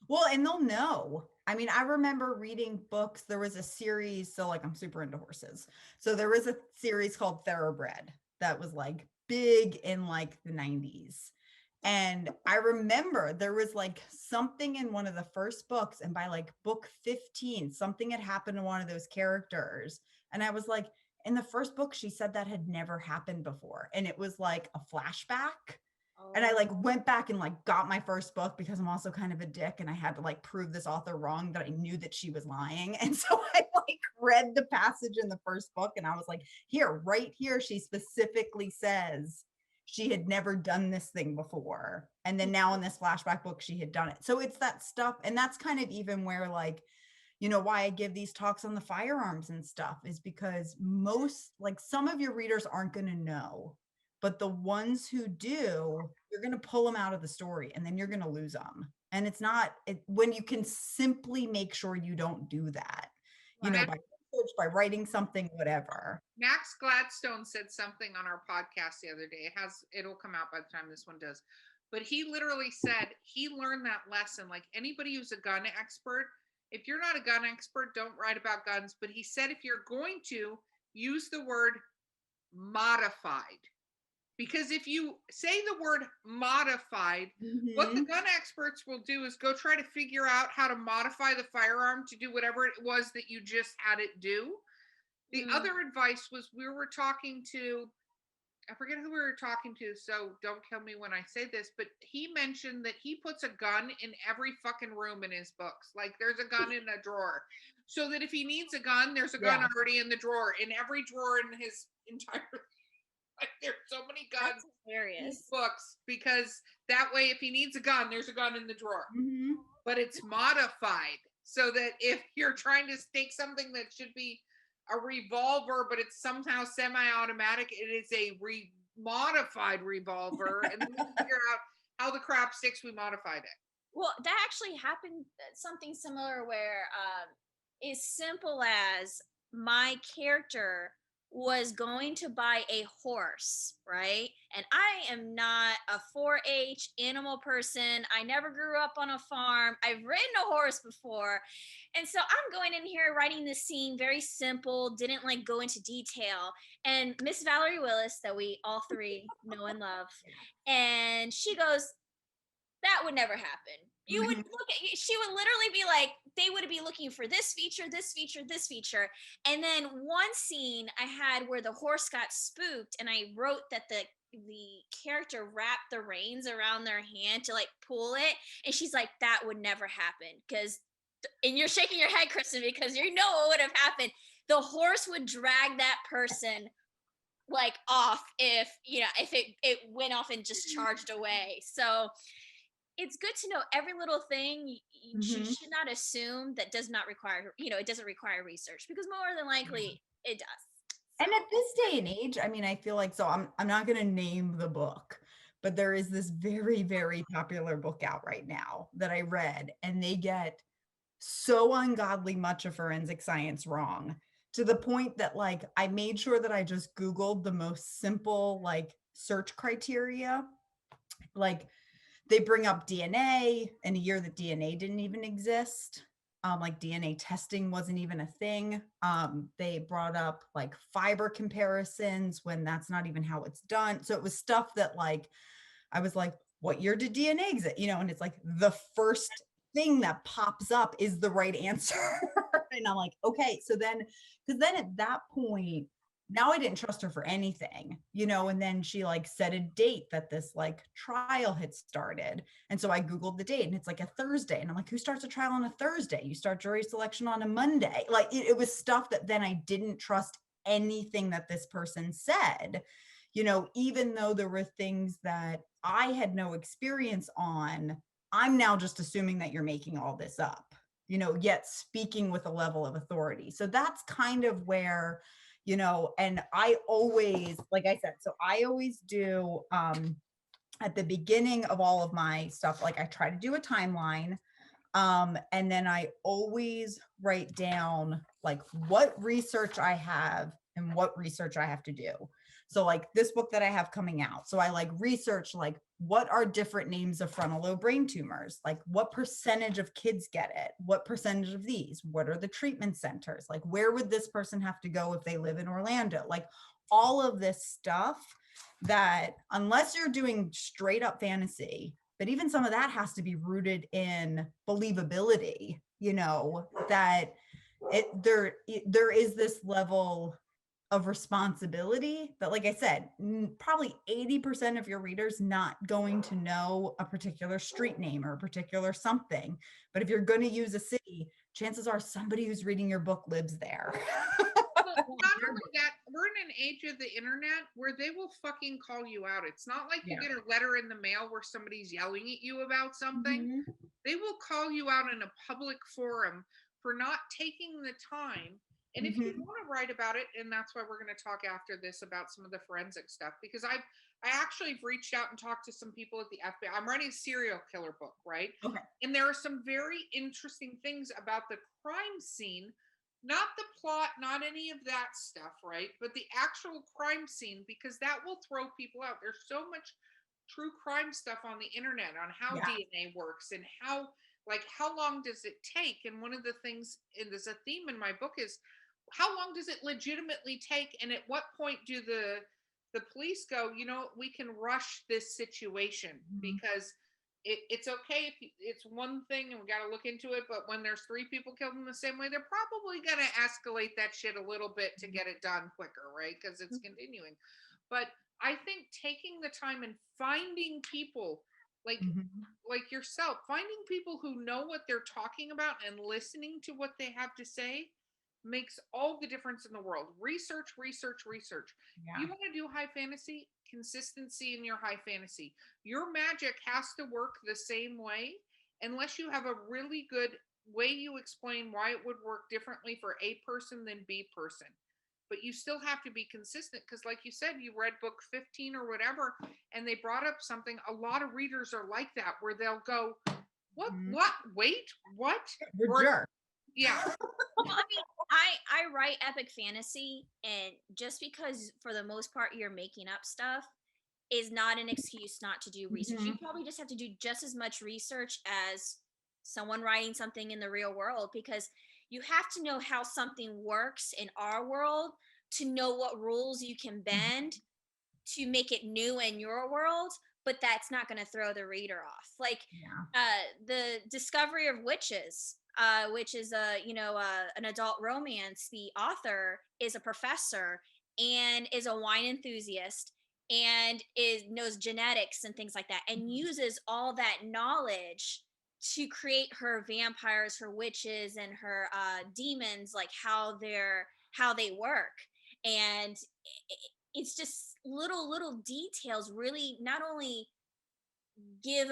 Well, and they'll know. I mean, I remember reading books. There was a series. So, like, I'm super into horses. So, there was a series called Thoroughbred that was like big in like the 90s. And I remember there was like something in one of the first books. And by like book 15, something had happened to one of those characters. And I was like, in the first book, she said that had never happened before. And it was like a flashback. And I like went back and like got my first book because I'm also kind of a dick and I had to like prove this author wrong that I knew that she was lying. And so I like read the passage in the first book and I was like, here, right here, she specifically says she had never done this thing before. And then now in this flashback book, she had done it. So it's that stuff. And that's kind of even where like, you know, why I give these talks on the firearms and stuff is because most, like some of your readers aren't going to know, but the ones who do, you're going to pull them out of the story and then you're going to lose them. And it's not when you can simply make sure you don't do that, you know, by research, by writing something, whatever. Max Gladstone said something on our podcast the other day. It'll come out by the time this one does. But he literally said he learned that lesson. Like anybody who's a gun expert, if you're not a gun expert, don't write about guns. But he said if you're going to use the word modified, because if you say the word modified, what the gun experts will do is go try to figure out how to modify the firearm to do whatever it was that you just had it do. The other advice was we were talking to, I forget who we were talking to, so don't kill me when I say this, but he mentioned that he puts a gun in every fucking room in his books. Like there's a gun in a drawer. So that if he needs a gun, there's a gun already in the drawer, in every drawer in his entire like there's so many guns in his books because that way if he needs a gun, there's a gun in the drawer. But it's modified so that if you're trying to take something that should be a revolver, but it's somehow semi-automatic, it is a modified revolver. And then we figure out how the crap sticks, we modified it. Well, that actually happened, something similar where as simple as my character was going to buy a horse, right? And I am not a 4-H animal person. I never grew up on a farm. I've ridden a horse before. And so I'm going in here writing this scene, very simple, didn't like go into detail. And Miss Valerie Willis, that we all three know and love, and she goes, that would never happen. You would look at, she would literally be like, they would be looking for this feature, this feature, this feature. And then one scene I had where the horse got spooked and I wrote that the character wrapped the reins around their hand to like pull it. And she's like, that would never happen. Because, and you're shaking your head, Kristin, because you know what would have happened. The horse would drag that person like off if, you know, if it went off and just charged away. So it's good to know every little thing. You should not assume that does not require, you know, it doesn't require research, because more than likely it does. And at this day and age, I mean, I feel like, so I'm not going to name the book, but there is this very, very popular book out right now that I read, and they get so ungodly much of forensic science wrong to the point that like I made sure that I just Googled the most simple like search criteria. Like they bring up DNA in a year that DNA didn't even exist. Like DNA testing wasn't even a thing. They brought up like fiber comparisons when that's not even how it's done. So it was stuff that like, I was like, what year did DNA exist? You know, and it's like the first thing that pops up is the right answer. And I'm like, okay. So then, because then at that point, now I didn't trust her for anything, you know, and then she like set a date that this like trial had started. And so I Googled the date and it's like a Thursday. And I'm like, who starts a trial on a Thursday? You start jury selection on a Monday. Like it was stuff that then I didn't trust anything that this person said, you know, even though there were things that I had no experience on. I'm now just assuming that you're making all this up, you know, yet speaking with a level of authority. So that's kind of where, you know, and I always, like I said, so I always do at the beginning of all of my stuff, like I try to do a timeline. And then I always write down like what research I have and what research I have to do. So like this book that I have coming out. So I like research like what are different names of frontal lobe brain tumors? Like what percentage of kids get it? What percentage of these? What are the treatment centers? Like where would this person have to go if they live in Orlando? Like all of this stuff that unless you're doing straight up fantasy, but even some of that has to be rooted in believability, you know, that there is this level of responsibility that, like I said, probably 80% of your readers not going to know a particular street name or a particular something. But if you're going to use a city, chances are somebody who's reading your book lives there. Well, not only that, we're in an age of the internet where they will fucking call you out. It's not like you get a letter in the mail where somebody's yelling at you about something. Mm-hmm. They will call you out in a public forum for not taking the time. And if you want to write about it, and that's why we're going to talk after this about some of the forensic stuff, because I actually have reached out and talked to some people at the FBI. I'm writing a serial killer book, right? Okay. And there are some very interesting things about the crime scene, not the plot, not any of that stuff, right? But the actual crime scene, because that will throw people out. There's so much true crime stuff on the internet on how DNA works and how long does it take? And one of the things, and there's a theme in my book, is how long does it legitimately take? And at what point do the police go, you know, we can rush this situation because it's okay if it's one thing and we got to look into it. But when there's 3 people killed in the same way, they're probably going to escalate that shit a little bit to get it done quicker, right? Because it's continuing. But I think taking the time and finding people like yourself, finding people who know what they're talking about and listening to what they have to say makes all the difference in the world. Research. Yeah. You want to do high fantasy? Consistency in your high fantasy. Your magic has to work the same way unless you have a really good way you explain why it would work differently for A person than B person. But you still have to be consistent because, like you said, you read book 15 or whatever, and they brought up something. A lot of readers are like that, where they'll go, what, wait, what? We're jerks. Yeah. Well, I mean, I write epic fantasy, and just because for the most part you're making up stuff is not an excuse not to do research. You probably just have to do just as much research as someone writing something in the real world, because you have to know how something works in our world to know what rules you can bend to make it new in your world, but that's not going to throw the reader off. Like the discovery of witches, which is an adult romance. The author is a professor and is a wine enthusiast and knows genetics and things like that, and uses all that knowledge to create her vampires, her witches, and her demons, like how they work. And it's just little details really not only give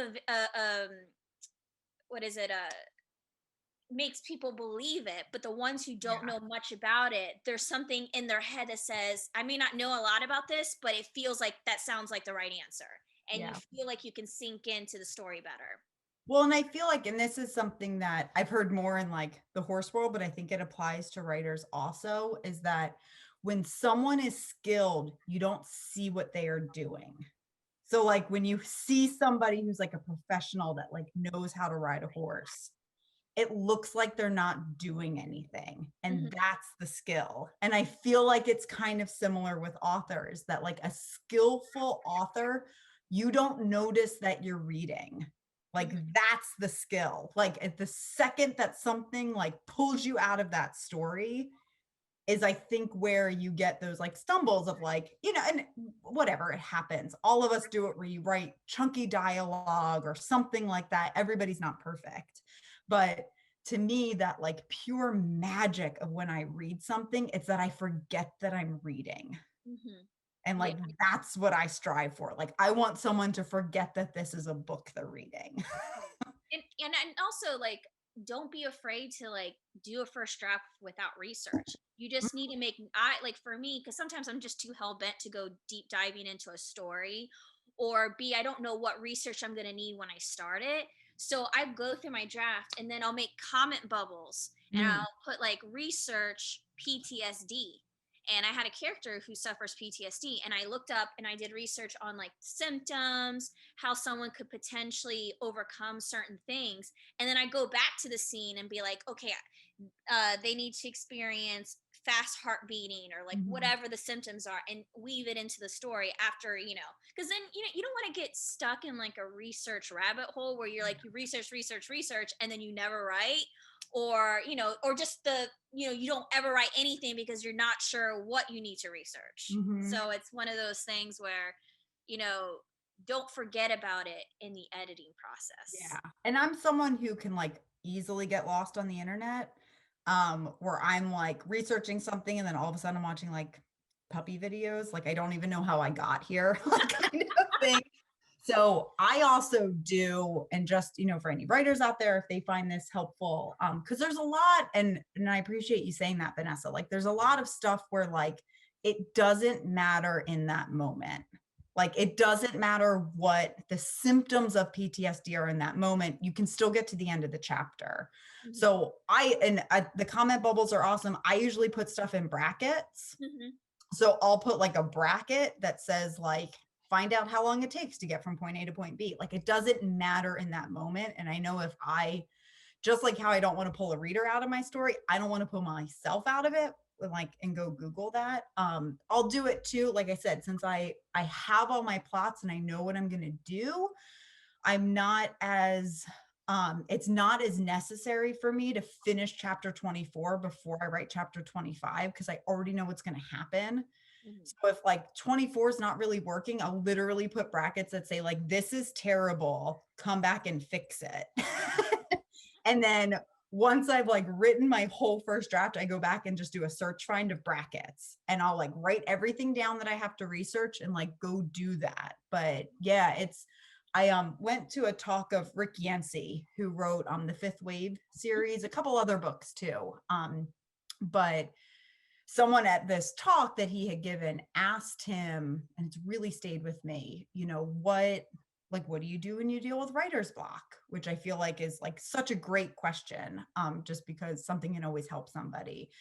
makes people believe it, but the ones who don't know much about it, there's something in their head that says, I may not know a lot about this, but it feels like that sounds like the right answer. And you feel like you can sink into the story better. Well, and I feel like, and this is something that I've heard more in like the horse world, but I think it applies to writers also, is that when someone is skilled, you don't see what they are doing. So like when you see somebody who's like a professional that like knows how to ride a horse, it looks like they're not doing anything. And that's the skill. And I feel like it's kind of similar with authors, that like a skillful author, you don't notice that you're reading. Like that's the skill. Like at the second that something like pulls you out of that story is, I think, where you get those like stumbles of like, you know, and whatever, it happens. All of us do it where you write chunky dialogue or something like that. Everybody's not perfect. But to me, that like pure magic of when I read something, it's that I forget that I'm reading. And like, that's what I strive for. Like, I want someone to forget that this is a book they're reading. and also, like, don't be afraid to like do a first draft without research. You just need to for me, because sometimes I'm just too hell-bent to go deep diving into a story, or B, I don't know what research I'm going to need when I start it. So I go through my draft and then I'll make comment bubbles and I'll put like research PTSD. and I had a character who suffers PTSD, and I looked up and I did research on like symptoms, how someone could potentially overcome certain things, and then I go back to the scene and be like, okay, they need to experience fast heart beating or like whatever the symptoms are, and weave it into the story after, because then you don't want to get stuck in like a research rabbit hole where you're like, you research and then you never write, or or just you don't ever write anything because you're not sure what you need to research. So it's one of those things where don't forget about it in the editing process. Yeah. And I'm someone who can like easily get lost on the internet, where I'm like researching something and then all of a sudden I'm watching like puppy videos. Like I don't even know how I got here, like kind of thing. So I also do, and just, for any writers out there, if they find this helpful, because there's a lot, and I appreciate you saying that, Vanessa, like there's a lot of stuff where like, it doesn't matter in that moment. Like it doesn't matter what the symptoms of PTSD are in that moment, you can still get to the end of the chapter. So the comment bubbles are awesome. I usually put stuff in brackets. So I'll put like a bracket that says like, find out how long it takes to get from point A to point B. Like it doesn't matter in that moment. And I know if just like how I don't want to pull a reader out of my story, I don't want to pull myself out of it and go Google that. I'll do it too. Like I said, since I have all my plots and I know what I'm going to do, I'm not as, it's not as necessary for me to finish chapter 24 before I write chapter 25, because I already know what's going to happen. So if like 24 is not really working, I'll literally put brackets that say like, this is terrible, come back and fix it. And then once I've like written my whole first draft, I go back and just do a search find of brackets, and I'll like write everything down that I have to research and like go do that. But yeah, I went to a talk of Rick Yancey, who wrote the Fifth Wave series, a couple other books too. But someone at this talk that he had given asked him, and it's really stayed with me, what do you do when you deal with writer's block? Which I feel like is like such a great question, just because something can always help somebody.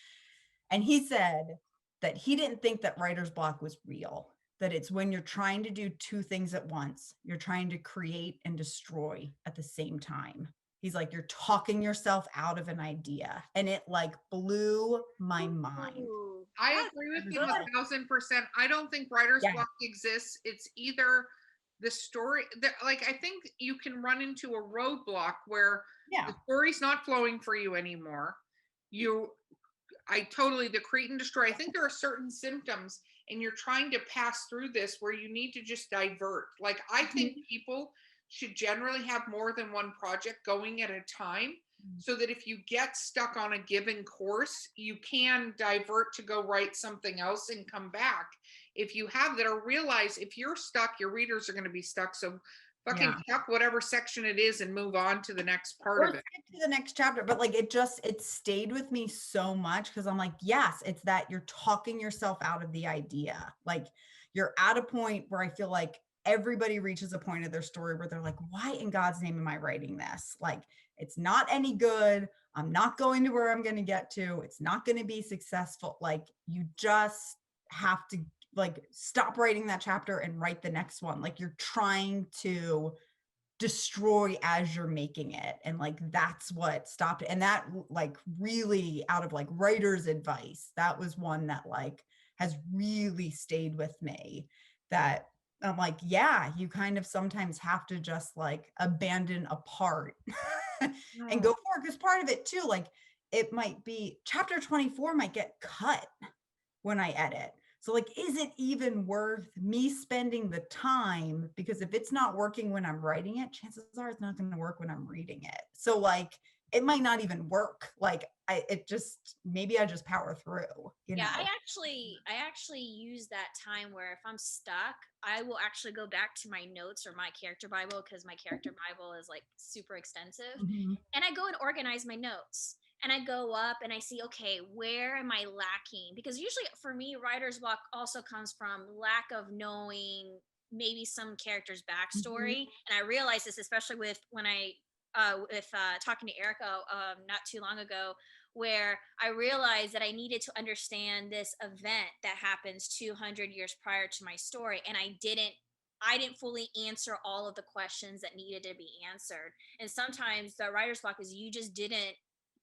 And he said that he didn't think that writer's block was real, that it's when you're trying to do two things at once. You're trying to create and destroy at the same time. He's like, you're talking yourself out of an idea. And it like blew my mind. I agree with you 1,000%. I don't think writer's block exists. It's either the story that, like, I think you can run into a roadblock where the story's not flowing for you anymore. The create and destroy. I think there are certain symptoms, and you're trying to pass through this where you need to just divert. Like, I think people should generally have more than one project going at a time, so that if you get stuck on a given course, you can divert to go write something else and come back. If you have that, or realize if you're stuck, your readers are going to be stuck. So fucking chuck whatever section it is and move on to the next part of it. To the next chapter. But like it stayed with me so much, because I'm like, yes, it's that you're talking yourself out of the idea. Like you're at a point where I feel like everybody reaches a point of their story where they're like, why in God's name am I writing this? Like, it's not any good. I'm not going to where I'm going to get to. It's not going to be successful. Like, you just have to like stop writing that chapter and write the next one. Like, you're trying to destroy as you're making it. And like, that's what stopped it. And that like really, out of like writer's advice, that was one that like has really stayed with me, that I'm like, yeah, you kind of sometimes have to just like abandon a part and go forward. Because part of it too, like it might be chapter 24 might get cut when I edit. So like, is it even worth me spending the time? Because if it's not working when I'm writing it, chances are it's not going to work when I'm reading it. So like, it might not even work. Like maybe I just power through, you know? I actually use that time where if I'm stuck, I will actually go back to my notes or my character Bible, because my character Bible is like super extensive. And I go and organize my notes. And I go up and I see, okay, where am I lacking? Because usually for me, writer's block also comes from lack of knowing maybe some character's backstory. And I realize this, especially with talking to Erica not too long ago, where I realized that I needed to understand this event that happens 200 years prior to my story, and I didn't fully answer all of the questions that needed to be answered. And sometimes the writer's block is you just didn't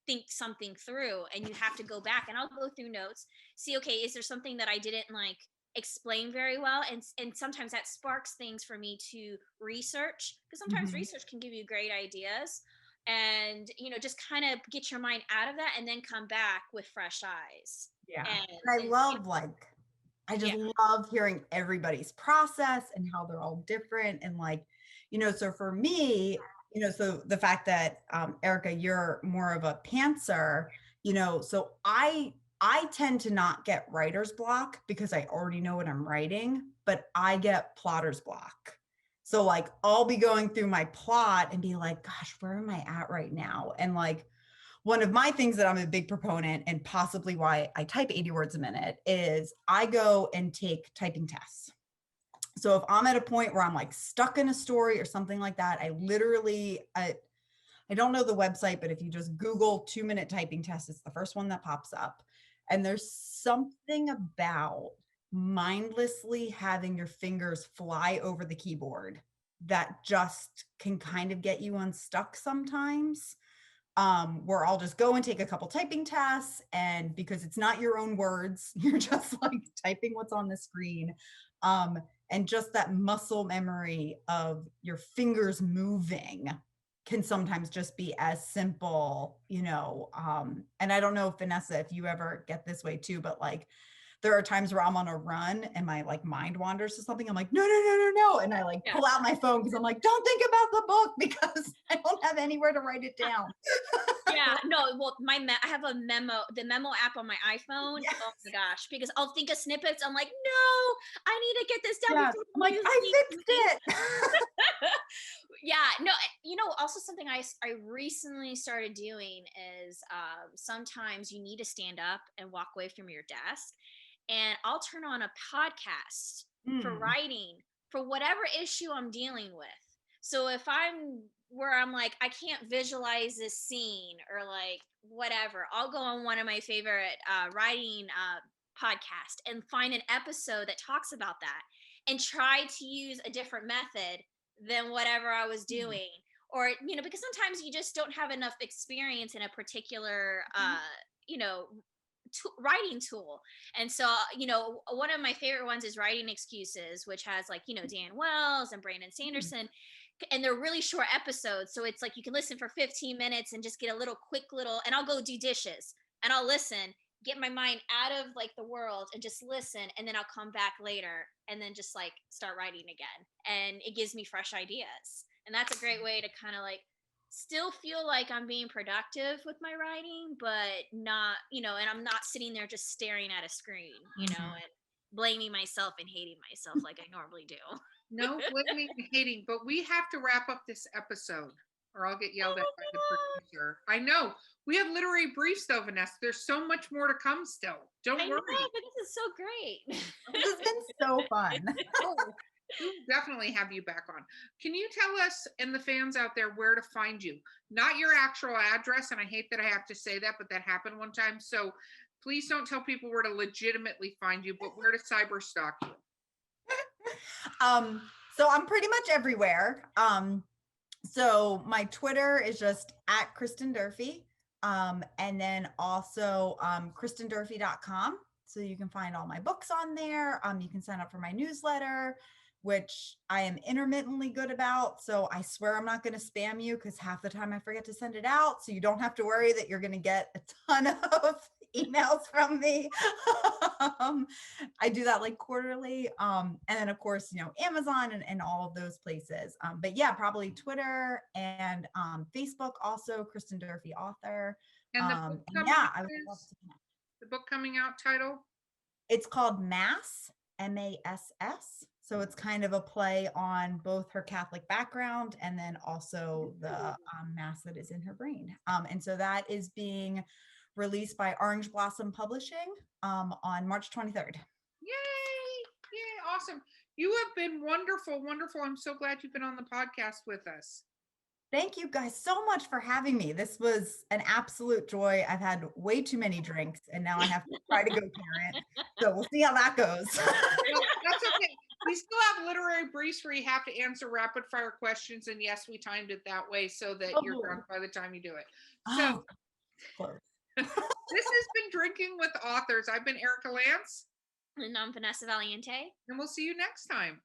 think something through, and you have to go back, and I'll go through notes, see, okay, is there something that I didn't like explain very well? And sometimes that sparks things for me to research, because sometimes Mhm. research can give you great ideas, and just kind of get your mind out of that and then come back with fresh eyes. Yeah. And, And I and love I just yeah. love hearing everybody's process and how they're all different. And so for me, so the fact that Erica, you're more of a pantser, so I tend to not get writer's block because I already know what I'm writing, but I get plotter's block. So I'll be going through my plot and be like, gosh, where am I at right now? And one of my things that I'm a big proponent, and possibly why I type 80 words a minute, is I go and take typing tests. So if I'm at a point where I'm stuck in a story or something like that, I literally, I don't know the website, but if you just Google 2-minute typing test, it's the first one that pops up. And there's something about mindlessly having your fingers fly over the keyboard that just can kind of get you unstuck sometimes. Where I'll just go and take a couple typing tests, and because it's not your own words, you're just typing what's on the screen. And just that muscle memory of your fingers moving can sometimes just be as simple, and I don't know, Vanessa, if you ever get this way too, but there are times where I'm on a run and my mind wanders to something. I'm like, no, no, no, no, no. And I pull out my phone because I'm like, don't think about the book because I don't have anywhere to write it down. Yeah, no, well, I have the memo app on my iPhone. Yes. Oh my gosh, because I'll think of snippets. I'm like, no, I need to get this down. Yeah. before I'm like, you I leave fixed me." it. Yeah, no, also something I recently started doing is sometimes you need to stand up and walk away from your desk, and I'll turn on a podcast for Mm. writing for whatever issue I'm dealing with. So if I'm where I'm like, I can't visualize this scene or whatever, I'll go on one of my favorite writing podcast and find an episode that talks about that and try to use a different method than whatever I was doing. Or, because sometimes you just don't have enough experience in a particular, writing tool. And so, one of my favorite ones is Writing Excuses, which has Dan Wells and Brandon Sanderson, and they're really short episodes. So it's you can listen for 15 minutes and just get a quick little, and I'll go do dishes and I'll listen, get my mind out of the world and just listen. And then I'll come back later and then just start writing again. And it gives me fresh ideas. And that's a great way to kind of still feel like I'm being productive with my writing, but not, and I'm not sitting there just staring at a screen, and blaming myself and hating myself like I normally do. No blaming and hating, but we have to wrap up this episode or I'll get yelled at by the producer. I know. We have literary briefs though, Vanessa. There's so much more to come still. Don't worry. Know, but this is so great. This has been so fun. Oh, we'll definitely have you back on. Can you tell us and the fans out there where to find you? Not your actual address, and I hate that I have to say that, but that happened one time. So please don't tell people where to legitimately find you, but where to cyber stalk you. So I'm pretty much everywhere. So my Twitter is just at Kristin Durfee. And then also KristinDurfee.com. So you can find all my books on there. You can sign up for my newsletter, which I am intermittently good about. So I swear I'm not going to spam you because half the time I forget to send it out. So you don't have to worry that you're going to get a ton of emails from me. I do that quarterly. And then of course, Amazon and all of those places. But yeah, probably Twitter and Facebook also, Kristin Durfee author. And the book and yeah, I would love to connect. The book coming out title? It's called Mass, M-A-S-S. So it's kind of a play on both her Catholic background and then also the mass that is in her brain. And so that is being released by Orange Blossom Publishing on March 23rd. Yay! Awesome. You have been wonderful, wonderful. I'm so glad you've been on the podcast with us. Thank you guys so much for having me. This was an absolute joy. I've had way too many drinks and now I have to try to go parent. So we'll see how that goes. Well, that's okay. We still have literary briefs where you have to answer rapid fire questions. And yes, we timed it that way so that you're Oh. drunk by the time you do it. So Close. this has been Drinking with Authors. I've been Erica Lance. And I'm Vanessa Valiente. And we'll see you next time.